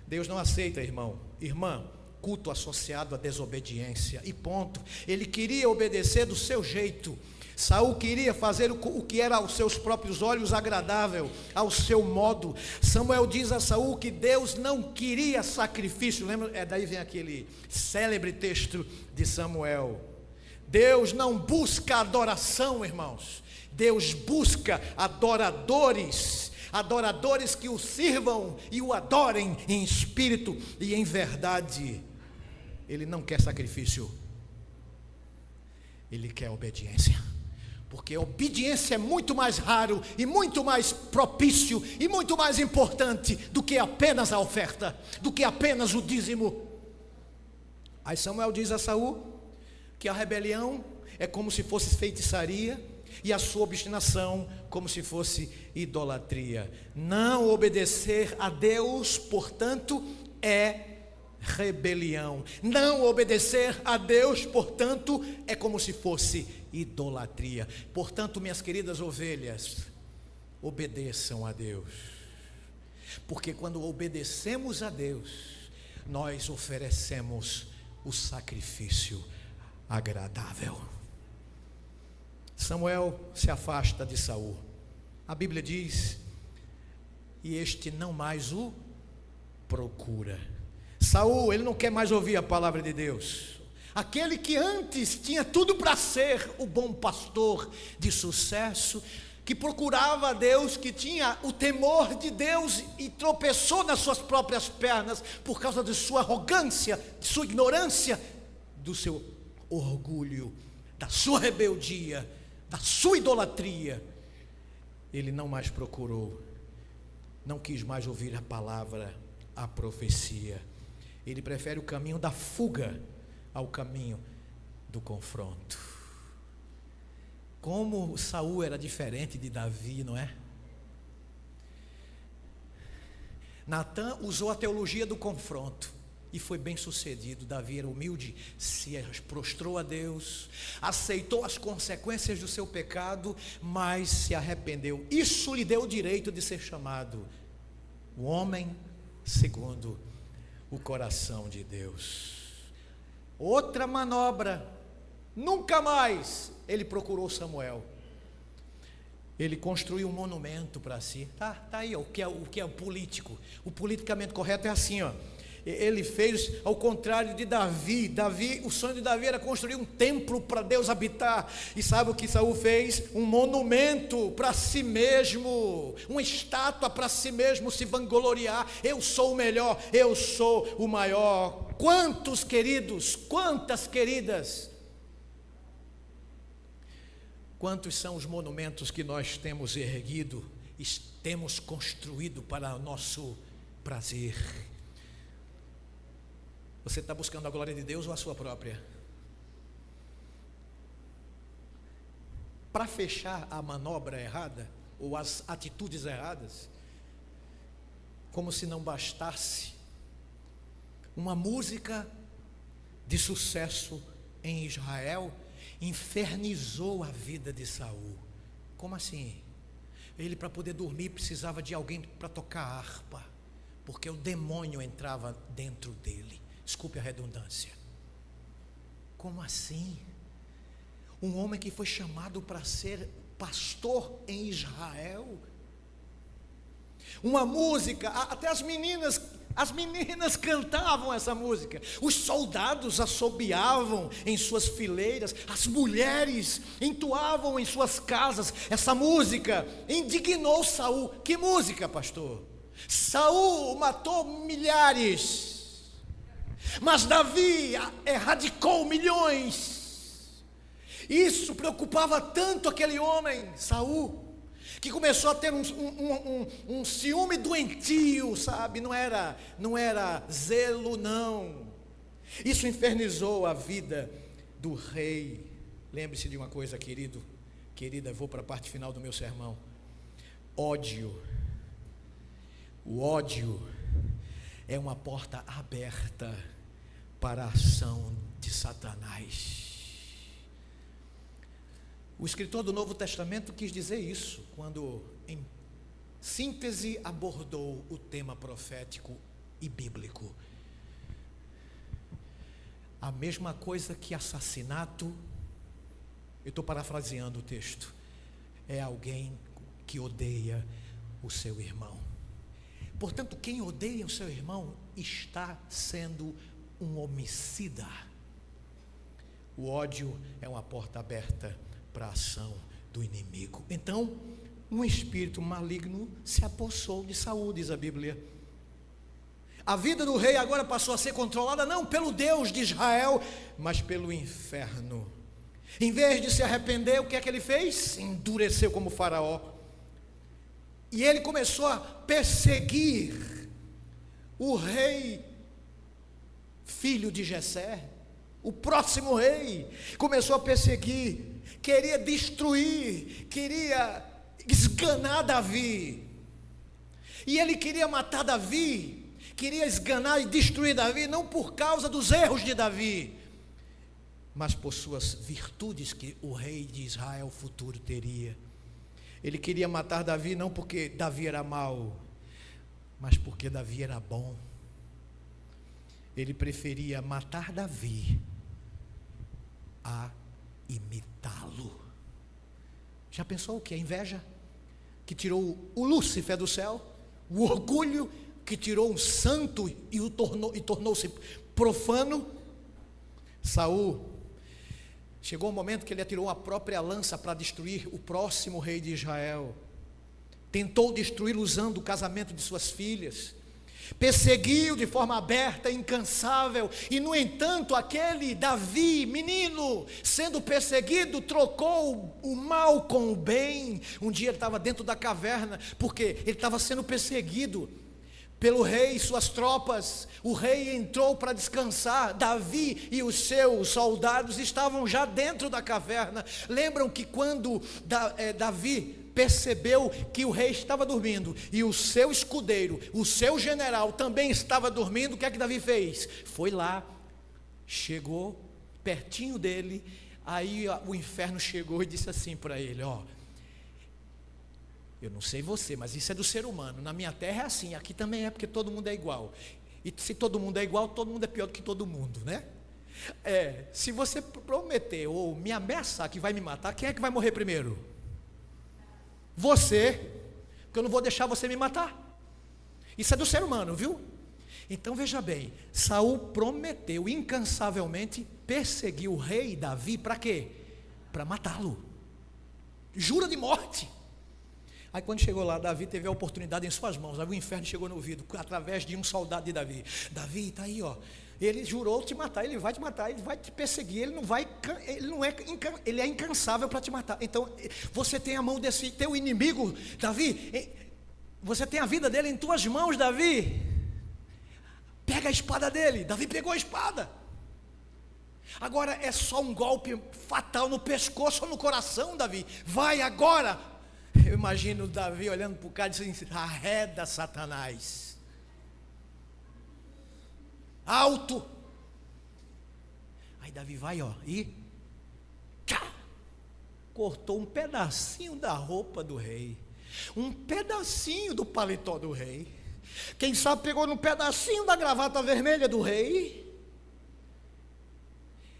Deus não aceita, irmã, culto associado à desobediência, e ponto. Ele queria obedecer do seu jeito. Saul queria fazer o que era aos seus próprios olhos agradável, ao seu modo. Samuel diz a Saul que Deus não queria sacrifício. Lembra? Daí vem aquele célebre texto de Samuel. Deus não busca adoração, irmãos. Deus busca adoradores que o sirvam e o adorem em espírito e em verdade. Ele não quer sacrifício, ele quer obediência, porque obediência é muito mais raro e muito mais propício e muito mais importante do que apenas a oferta, do que apenas o dízimo. Aí Samuel diz a Saul que a rebelião é como se fosse feitiçaria, e a sua obstinação como se fosse idolatria. Não obedecer a Deus, portanto, é rebelião. Não obedecer a Deus, portanto, é como se fosse idolatria. Portanto, minhas queridas ovelhas, obedeçam a Deus, porque quando obedecemos a Deus, nós oferecemos o sacrifício agradável. Samuel se afasta de Saul. A Bíblia diz, e este não mais o procura. Saul, ele não quer mais ouvir a palavra de Deus. Aquele que antes tinha tudo para ser o bom pastor de sucesso, que procurava a Deus, que tinha o temor de Deus e tropeçou nas suas próprias pernas por causa de sua arrogância, de sua ignorância, do seu orgulho, da sua rebeldia, da sua idolatria. Ele não mais procurou, não quis mais ouvir a palavra, a profecia. Ele prefere o caminho da fuga ao caminho do confronto. Como Saul era diferente de Davi, não é? Natã usou a teologia do confronto e foi bem sucedido. Davi era humilde, se prostrou a Deus, aceitou as consequências do seu pecado, mas se arrependeu. Isso lhe deu o direito de ser chamado o homem segundo o coração de Deus. Outra manobra, nunca mais ele procurou Samuel. Ele construiu um monumento para si. Tá aí, ó, o que é o político. O politicamente correto é assim, ó. Ele fez ao contrário de Davi. O sonho de Davi era construir um templo para Deus habitar. E sabe o que Saul fez? Um monumento para si mesmo, uma estátua para si mesmo se vangloriar. Eu sou o melhor, eu sou o maior. Quantos queridos, quantas queridas, quantos são os monumentos que nós temos erguido, temos construído para nosso prazer? Você está buscando a glória de Deus ou a sua própria? Para fechar a manobra errada, ou as atitudes erradas, como se não bastasse, uma música de sucesso em Israel infernizou a vida de Saul. Como assim? Ele, para poder dormir, precisava de alguém para tocar harpa, porque o demônio entrava dentro dele. Desculpe a redundância. Como assim? Um homem que foi chamado para ser pastor em Israel. Uma música, até as meninas cantavam essa música. Os soldados assobiavam em suas fileiras, as mulheres entoavam em suas casas essa música. Indignou Saul. Que música, pastor? Saul matou milhares, mas Davi erradicou milhões. Isso preocupava tanto aquele homem, Saul, que começou a ter um ciúme doentio, sabe? Não era zelo, não. Isso infernizou a vida do rei. Lembre-se de uma coisa, querida, vou para a parte final do meu sermão. Ódio. O ódio é uma porta aberta para a ação de Satanás. O escritor do Novo Testamento quis dizer isso, quando em síntese abordou o tema profético e bíblico. A mesma coisa que assassinato, eu estou parafraseando o texto, é alguém que odeia o seu irmão. Portanto, quem odeia o seu irmão está sendo um homicida. O ódio é uma porta aberta para a ação do inimigo. Então, um espírito maligno se apossou de Saul, diz a Bíblia. A vida do rei agora passou a ser controlada não pelo Deus de Israel, mas pelo inferno. Em vez de se arrepender, o que é que ele fez? Endureceu como Faraó. E ele começou a perseguir o rei, filho de Jessé, o próximo rei. Começou a perseguir, queria destruir, queria esganar Davi. E ele queria matar Davi, queria esganar e destruir Davi, não por causa dos erros de Davi, mas por suas virtudes que o rei de Israel futuro teria. Ele queria matar Davi não porque Davi era mau, mas porque Davi era bom. Ele preferia matar Davi a imitá-lo. Já pensou o que? A inveja que tirou o Lúcifer do céu, o orgulho que tirou um santo e tornou-se profano. Saul chegou um momento que ele atirou a própria lança para destruir o próximo rei de Israel. Tentou destruí-lo usando o casamento de suas filhas. Perseguiu de forma aberta, incansável. E no entanto, aquele Davi, menino, sendo perseguido, trocou o mal com o bem. Um dia ele estava dentro da caverna, porque ele estava sendo perseguido pelo rei e suas tropas. O rei entrou para descansar. Davi e os seus soldados estavam já dentro da caverna. Lembram que quando Davi percebeu que o rei estava dormindo e o seu escudeiro, o seu general também estava dormindo, o que é que Davi fez? Foi lá, chegou pertinho dele. Aí o inferno chegou e disse assim para ele: ó, eu não sei você, mas isso é do ser humano. Na minha terra é assim, aqui também é, porque todo mundo é igual. E se todo mundo é igual, todo mundo é pior do que todo mundo, né? Se você prometer ou me ameaçar que vai me matar, quem é que vai morrer primeiro? Você, porque eu não vou deixar você me matar. Isso é do ser humano, viu? Então veja bem, Saul prometeu incansavelmente perseguir o rei Davi, para quê? Para matá-lo. Jura de morte. Aí quando chegou lá, Davi teve a oportunidade em suas mãos. Aí o inferno chegou no ouvido, através de um soldado de Davi. Davi, está aí, ó. Ele jurou te matar, ele vai te matar, ele vai te perseguir, ele é incansável para te matar. Então, você tem a mão desse teu inimigo, Davi, você tem a vida dele em tuas mãos, Davi. Pega a espada dele. Davi pegou a espada. Agora é só um golpe fatal no pescoço ou no coração, Davi. Vai agora. Eu imagino Davi olhando para o cara e dizendo: arreda, Satanás. alto. Aí Davi vai, ó, e tchá, cortou um pedacinho da roupa do rei, um pedacinho do paletó do rei, quem sabe pegou num pedacinho da gravata vermelha do rei.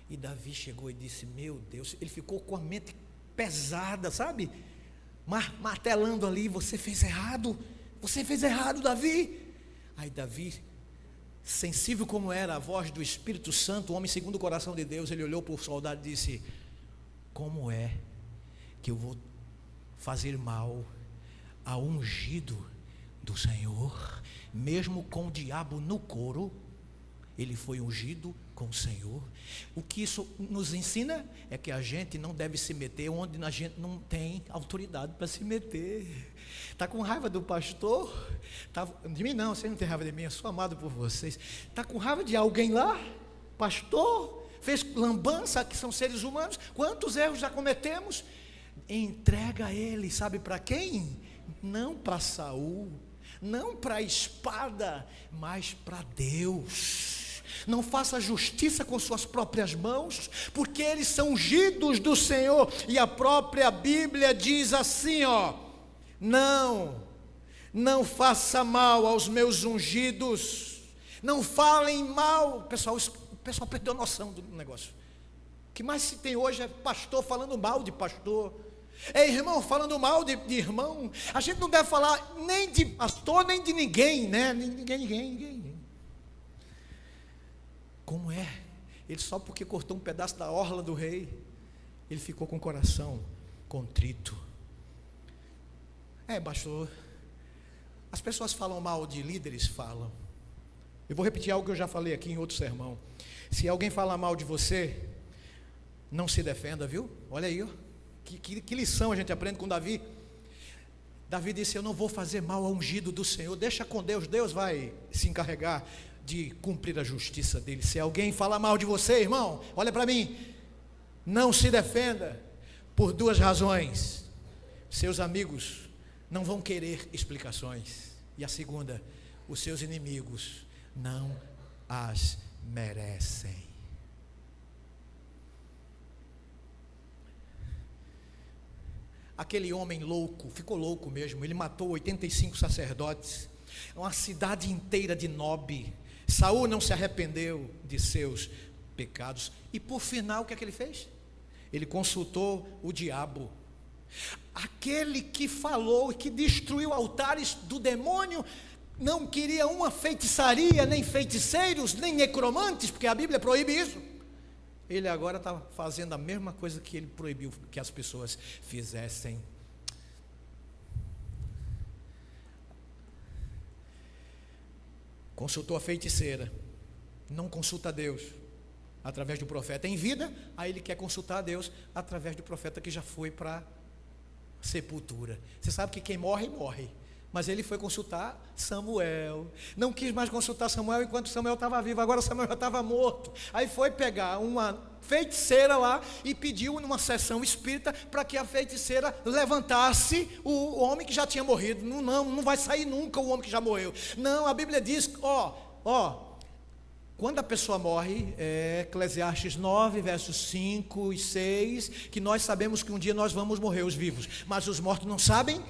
E Davi chegou e disse: meu Deus, ele ficou com a mente pesada, sabe? Martelando ali: você fez errado, Davi. Aí Davi, sensível como era a voz do Espírito Santo, o homem segundo o coração de Deus, ele olhou para o soldado e disse: como é que eu vou fazer mal ao ungido do Senhor? Mesmo com o diabo no couro, ele foi ungido com o Senhor. O que isso nos ensina é que a gente não deve se meter onde a gente não tem autoridade para se meter. Está com raiva do pastor? De mim não, você não tem raiva de mim, eu sou amado por vocês. Está com raiva de alguém lá? Pastor? Fez lambança, que são seres humanos? Quantos erros já cometemos? Entrega a ele, sabe para quem? Não para Saul, não para a espada, mas para Deus. Não faça justiça com suas próprias mãos, porque eles são ungidos do Senhor. E a própria Bíblia diz assim, ó: não faça mal aos meus ungidos, não falem mal. O pessoal perdeu a noção do negócio. O que mais se tem hoje é pastor falando mal de pastor, é irmão falando mal de irmão. A gente não deve falar nem de pastor, nem de ninguém, né? Ninguém. Como é? Ele só porque cortou um pedaço da orla do rei, ele ficou com o coração contrito. Pastor, as pessoas falam mal de líderes? Falam. Eu vou repetir algo que eu já falei aqui em outro sermão. Se alguém falar mal de você, não se defenda, viu? Olha aí, ó. Que lição a gente aprende com Davi. Davi disse: eu não vou fazer mal ao ungido do Senhor, deixa com Deus, Deus vai se encarregar de cumprir a justiça dele. Se alguém falar mal de você, irmão, olha para mim, não se defenda, por duas razões: seus amigos não vão querer explicações, e a segunda, os seus inimigos não as merecem. Aquele homem louco, ficou louco mesmo, ele matou 85 sacerdotes, uma cidade inteira de Nob. Saul não se arrependeu de seus pecados, e por final, o que é que ele fez? Ele consultou o diabo, aquele que falou e que destruiu altares do demônio. Não queria uma feitiçaria, nem feiticeiros, nem necromantes, porque a Bíblia proíbe isso. Ele agora está fazendo a mesma coisa que ele proibiu que as pessoas fizessem. Consultou a feiticeira, não consulta a Deus através do profeta em vida, aí ele quer consultar a Deus através do profeta que já foi para a sepultura. Você sabe que quem morre, morre. Mas ele foi consultar Samuel, não quis mais consultar Samuel enquanto Samuel estava vivo, agora Samuel já estava morto. Aí foi pegar uma feiticeira lá e pediu numa sessão espírita para que a feiticeira levantasse o homem que já tinha morrido. Não vai sair nunca o homem que já morreu. Não, a Bíblia diz, quando a pessoa morre, Eclesiastes 9, versos 5 e 6, que nós sabemos que um dia nós vamos morrer, os vivos, mas os mortos não sabem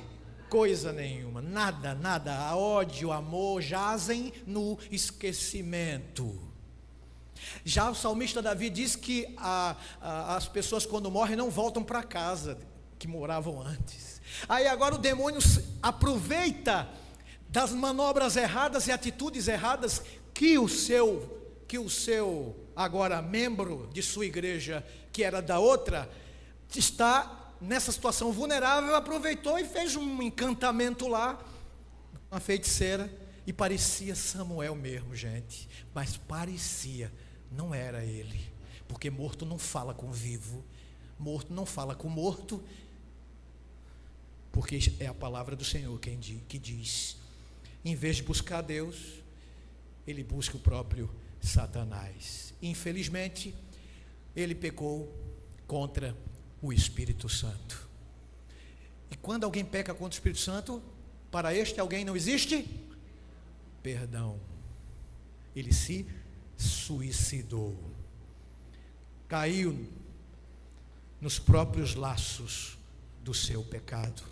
coisa nenhuma, nada. A ódio, amor jazem no esquecimento. Já o salmista Davi diz que as pessoas quando morrem não voltam para casa que moravam antes. Aí agora o demônio aproveita das manobras erradas e atitudes erradas que o seu agora membro de sua igreja, que era da outra, está nessa situação vulnerável, aproveitou e fez um encantamento lá, uma feiticeira, e parecia Samuel mesmo, gente, mas parecia, não era ele, porque morto não fala com vivo, morto não fala com morto, porque é a palavra do Senhor que diz, em vez de buscar Deus, ele busca o próprio Satanás. Infelizmente, ele pecou contra o Espírito Santo. E quando alguém peca contra o Espírito Santo, para este alguém não existe perdão. Ele se suicidou. Caiu nos próprios laços do seu pecado.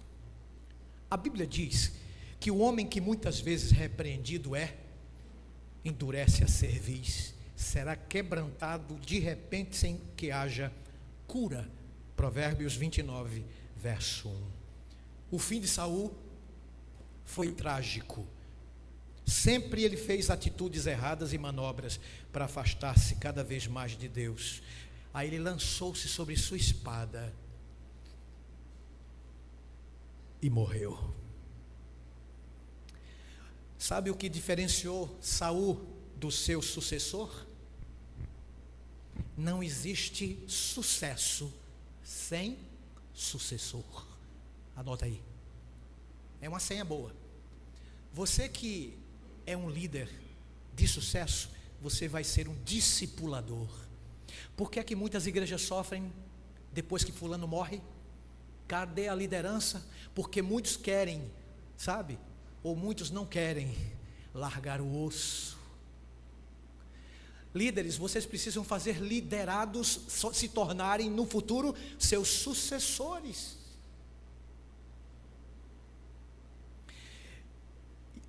A Bíblia diz que o homem que muitas vezes repreendido endurece a cerviz, será quebrantado de repente sem que haja cura. Provérbios 29, verso 1. O fim de Saul foi trágico. Sempre ele fez atitudes erradas e manobras para afastar-se cada vez mais de Deus. Aí ele lançou-se sobre sua espada e morreu. Sabe o que diferenciou Saul do seu sucessor? Não existe sucesso sem sucessor. Anota aí. É uma senha boa. Você que é um líder de sucesso, você vai ser um discipulador. Por que é que muitas igrejas sofrem depois que fulano morre? Cadê a liderança? Porque muitos querem, sabe? Ou muitos não querem largar o osso. Líderes, vocês precisam fazer liderados se tornarem no futuro seus sucessores.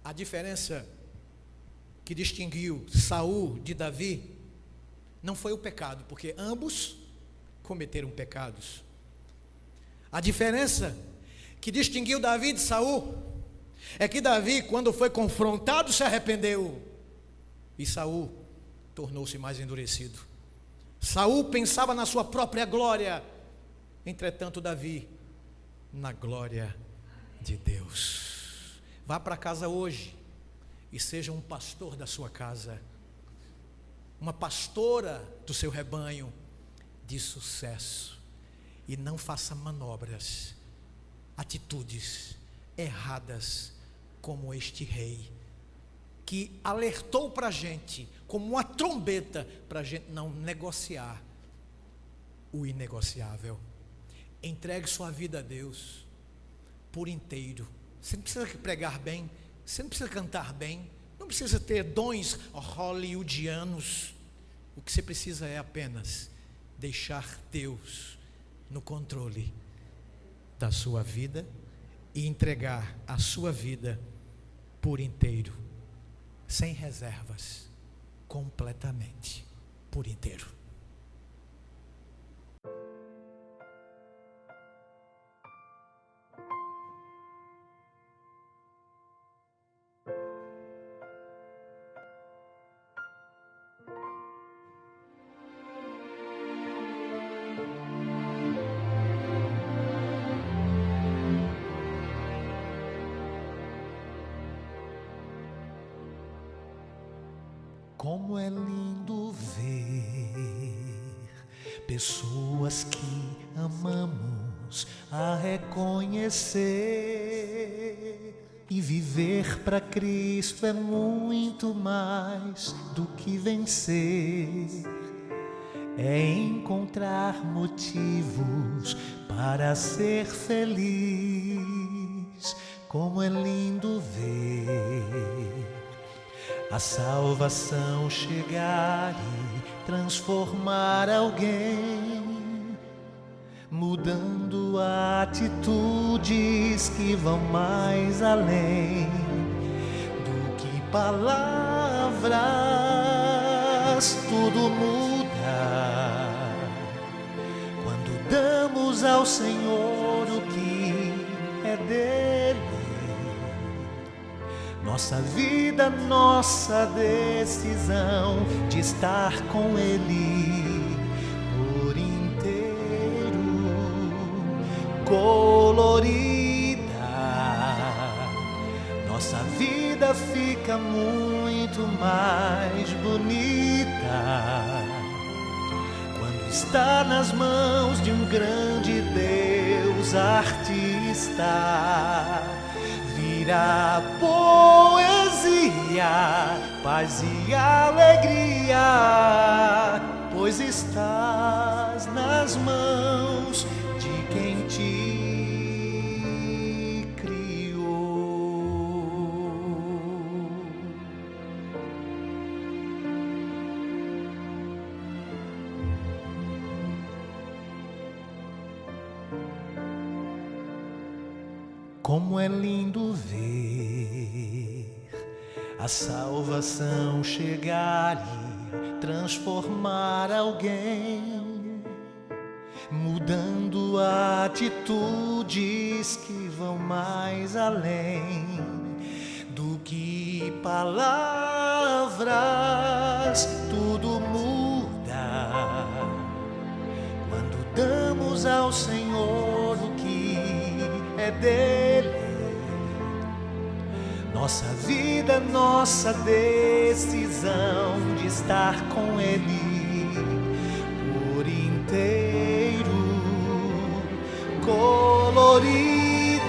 A diferença que distinguiu Saul de Davi não foi o pecado, porque ambos cometeram pecados. A diferença que distinguiu Davi de Saul é que Davi, quando foi confrontado, se arrependeu, e Saul tornou-se mais endurecido. Saul pensava na sua própria glória, entretanto Davi na glória de Deus. Vá para casa hoje e seja um pastor da sua casa, uma pastora do seu rebanho de sucesso, e não faça manobras, atitudes erradas como este rei, que alertou para a gente, como uma trombeta, para a gente não negociar o inegociável. Entregue sua vida a Deus por inteiro. Você não precisa pregar bem, você não precisa cantar bem, não precisa ter dons hollywoodianos. O que você precisa é apenas deixar Deus no controle da sua vida e entregar a sua vida por inteiro, sem reservas, completamente, por inteiro. Como é lindo ver pessoas que amamos a reconhecer, e viver para Cristo é muito mais do que vencer. É encontrar motivos para ser feliz. Como é lindo ver a salvação chegar e transformar alguém, mudando atitudes que vão mais além do que palavras. Tudo muda quando damos ao Senhor o que é dele. Nossa vida, nossa decisão de estar com Ele por inteiro, colorida. Nossa vida fica muito mais bonita quando está nas mãos de um grande Deus artista. Vira poesia, paz e alegria, pois estás nas mãos de quem te criou. Como é lindo ver a salvação chegar e transformar alguém, mudando atitudes que vão mais além do que palavras. Tudo muda quando damos ao Senhor o que é dele. Nossa vida, nossa decisão de estar com Ele por inteiro, colorida.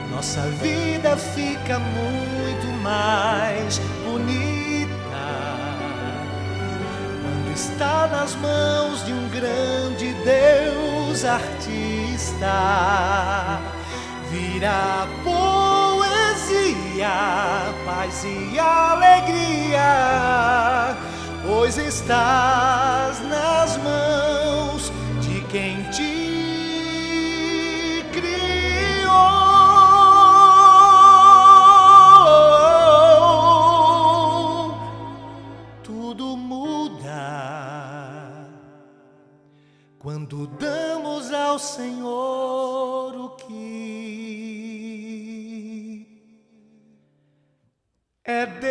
Nossa vida fica muito mais bonita quando está nas mãos de um grande Deus artista. Vira poesia, paz e alegria, pois estás nas mãos de quem te criou. Tudo muda quando damos ao Senhor o que é dele.